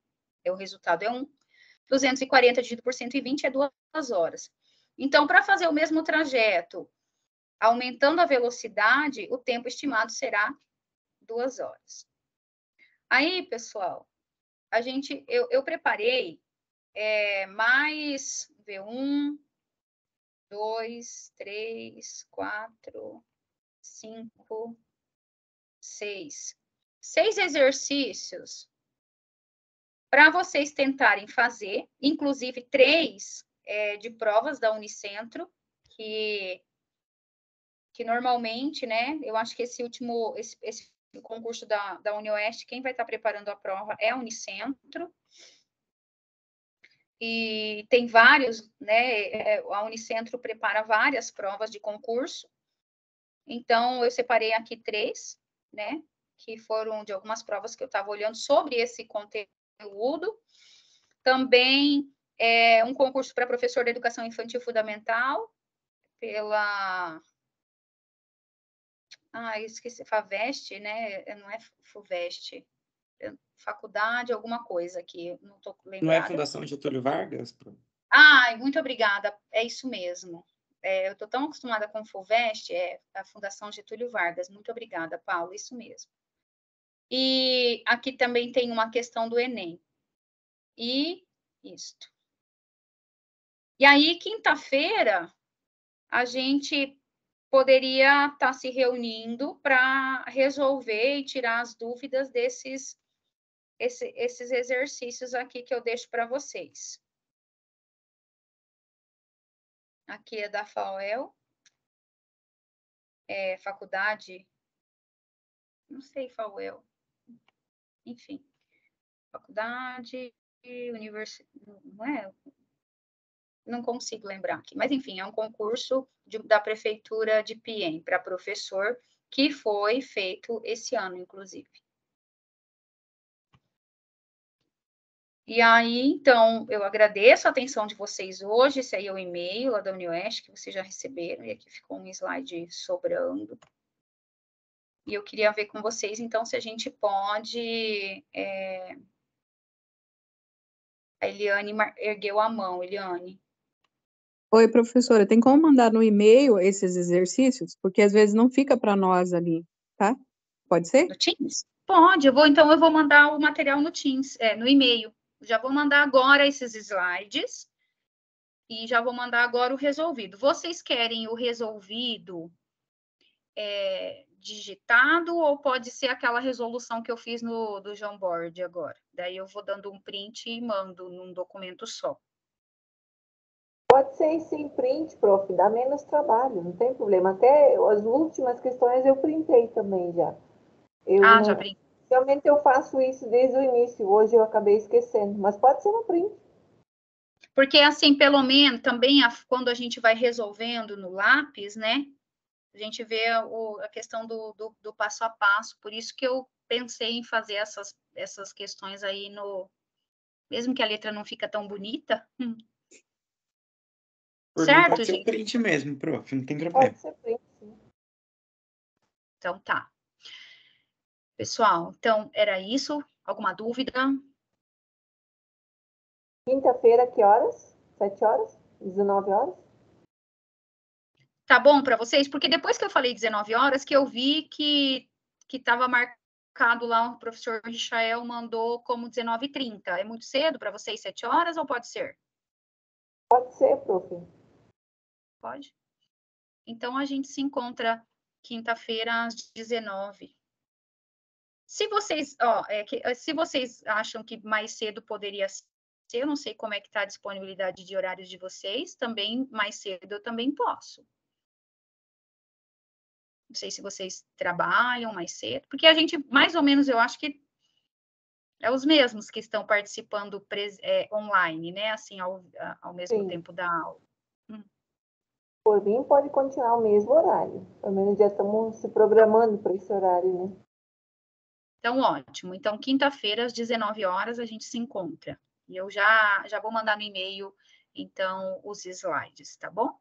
o resultado é 1. 240 dividido por 120 é 2 horas. Então, para fazer o mesmo trajeto, aumentando a velocidade, o tempo estimado será 2 horas. Aí, pessoal, eu preparei mais 1, 2, 3, 4, 5, 6. 6 exercícios para vocês tentarem fazer, inclusive 3 de provas da Unicentro, que normalmente, né, eu acho que esse concurso da UniOeste, quem vai estar preparando a prova é a Unicentro. E tem vários, né, a Unicentro prepara várias provas de concurso. Então, eu separei aqui 3, né, que foram de algumas provas que eu estava olhando sobre esse conteúdo. Também um concurso para professor de educação infantil fundamental, pela... eu esqueci, FAVEST, né, não é FUVEST, faculdade, alguma coisa aqui, não estou lembrada. Não é Fundação Getúlio Vargas? Muito obrigada, é isso mesmo. Eu estou tão acostumada com o FUVEST, a Fundação Getúlio Vargas. Muito obrigada, Paulo, isso mesmo. E aqui também tem uma questão do Enem. E isto. E aí, quinta-feira, a gente poderia estar se reunindo para resolver e tirar as dúvidas esses exercícios aqui que eu deixo para vocês. Aqui é da FAUEL, faculdade, não sei, FAUEL, enfim, faculdade, universidade, não é? Não consigo lembrar aqui, mas enfim, é um concurso da Prefeitura de Piên para professor, que foi feito esse ano, inclusive. E aí, então, eu agradeço a atenção de vocês hoje. Esse aí é o e-mail lá da UniOeste, que vocês já receberam, e aqui ficou um slide sobrando. E eu queria ver com vocês, então, se a gente pode... A Eliane ergueu a mão, Eliane. Oi, professora, tem como mandar no e-mail esses exercícios? Porque às vezes não fica para nós ali, tá? Pode ser? No Teams? Pode, então eu vou mandar o material no Teams, no e-mail. Já vou mandar agora esses slides e já vou mandar agora o resolvido. Vocês querem o resolvido digitado ou pode ser aquela resolução que eu fiz do Jamboard agora? Daí eu vou dando um print e mando num documento só. Pode ser sem print, prof, dá menos trabalho, não tem problema. Até as últimas questões eu printei também já. Já printei. Realmente eu faço isso desde o início, hoje eu acabei esquecendo, mas pode ser no print. Porque assim, pelo menos, também quando a gente vai resolvendo no lápis, né? A gente vê a questão do passo a passo, por isso que eu pensei em fazer essas questões aí mesmo que a letra não fica tão bonita. Certo, pode ser gente? o print mesmo, prof, não tem problema. Pode ser print, sim. Então, tá. Pessoal, então, era isso. Alguma dúvida? Quinta-feira, que horas? 7 horas? 19 horas? Tá bom para vocês? Porque depois que eu falei 19 horas, que eu vi que estava marcado lá, o professor Michael mandou como 19h30. É muito cedo para vocês, 7 horas, ou pode ser? Pode ser, prof. Pode. Então, a gente se encontra quinta-feira às 19h. Se vocês, se vocês acham que mais cedo poderia ser, eu não sei como é que está a disponibilidade de horários de vocês, também mais cedo eu também posso. Não sei se vocês trabalham mais cedo, porque a gente, mais ou menos, eu acho que é os mesmos que estão participando online, né? Assim, ao mesmo Sim. tempo da aula. Por mim, pode continuar o mesmo horário. Pelo menos já estamos se programando para esse horário, né? Então, ótimo. Então, quinta-feira, às 19 horas, a gente se encontra. E eu já vou mandar no e-mail, então, os slides, tá bom?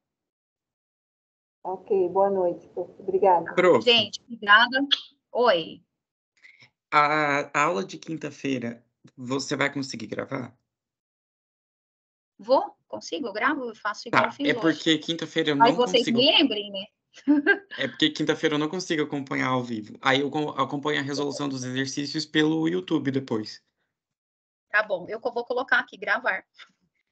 Ok, boa noite, prof. Obrigada. Prof, Gente, obrigada. Oi. a aula de quinta-feira, você vai conseguir gravar? Consigo, eu gravo, eu faço igual eu Tá, fiz é hoje. porque quinta-feira eu Aí não vocês consigo. me lembrem, né? É porque quinta-feira eu não consigo acompanhar ao vivo. Aí eu acompanho a resolução dos exercícios pelo YouTube depois. Tá bom, eu vou colocar aqui, gravar.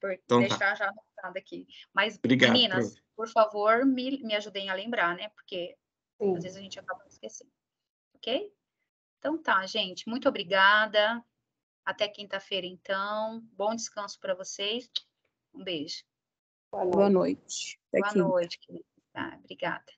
Então tá. Deixar já anotado aqui. Mas, Obrigado, prof. meninas, por favor, me ajudem a lembrar, né? Porque Sim. às vezes a gente acaba esquecendo. Ok? Então tá, gente. Muito obrigada. Até quinta-feira, então. Bom descanso para vocês. Um beijo. Boa noite. Boa noite. Até Boa quinta. noite, querida. Obrigada.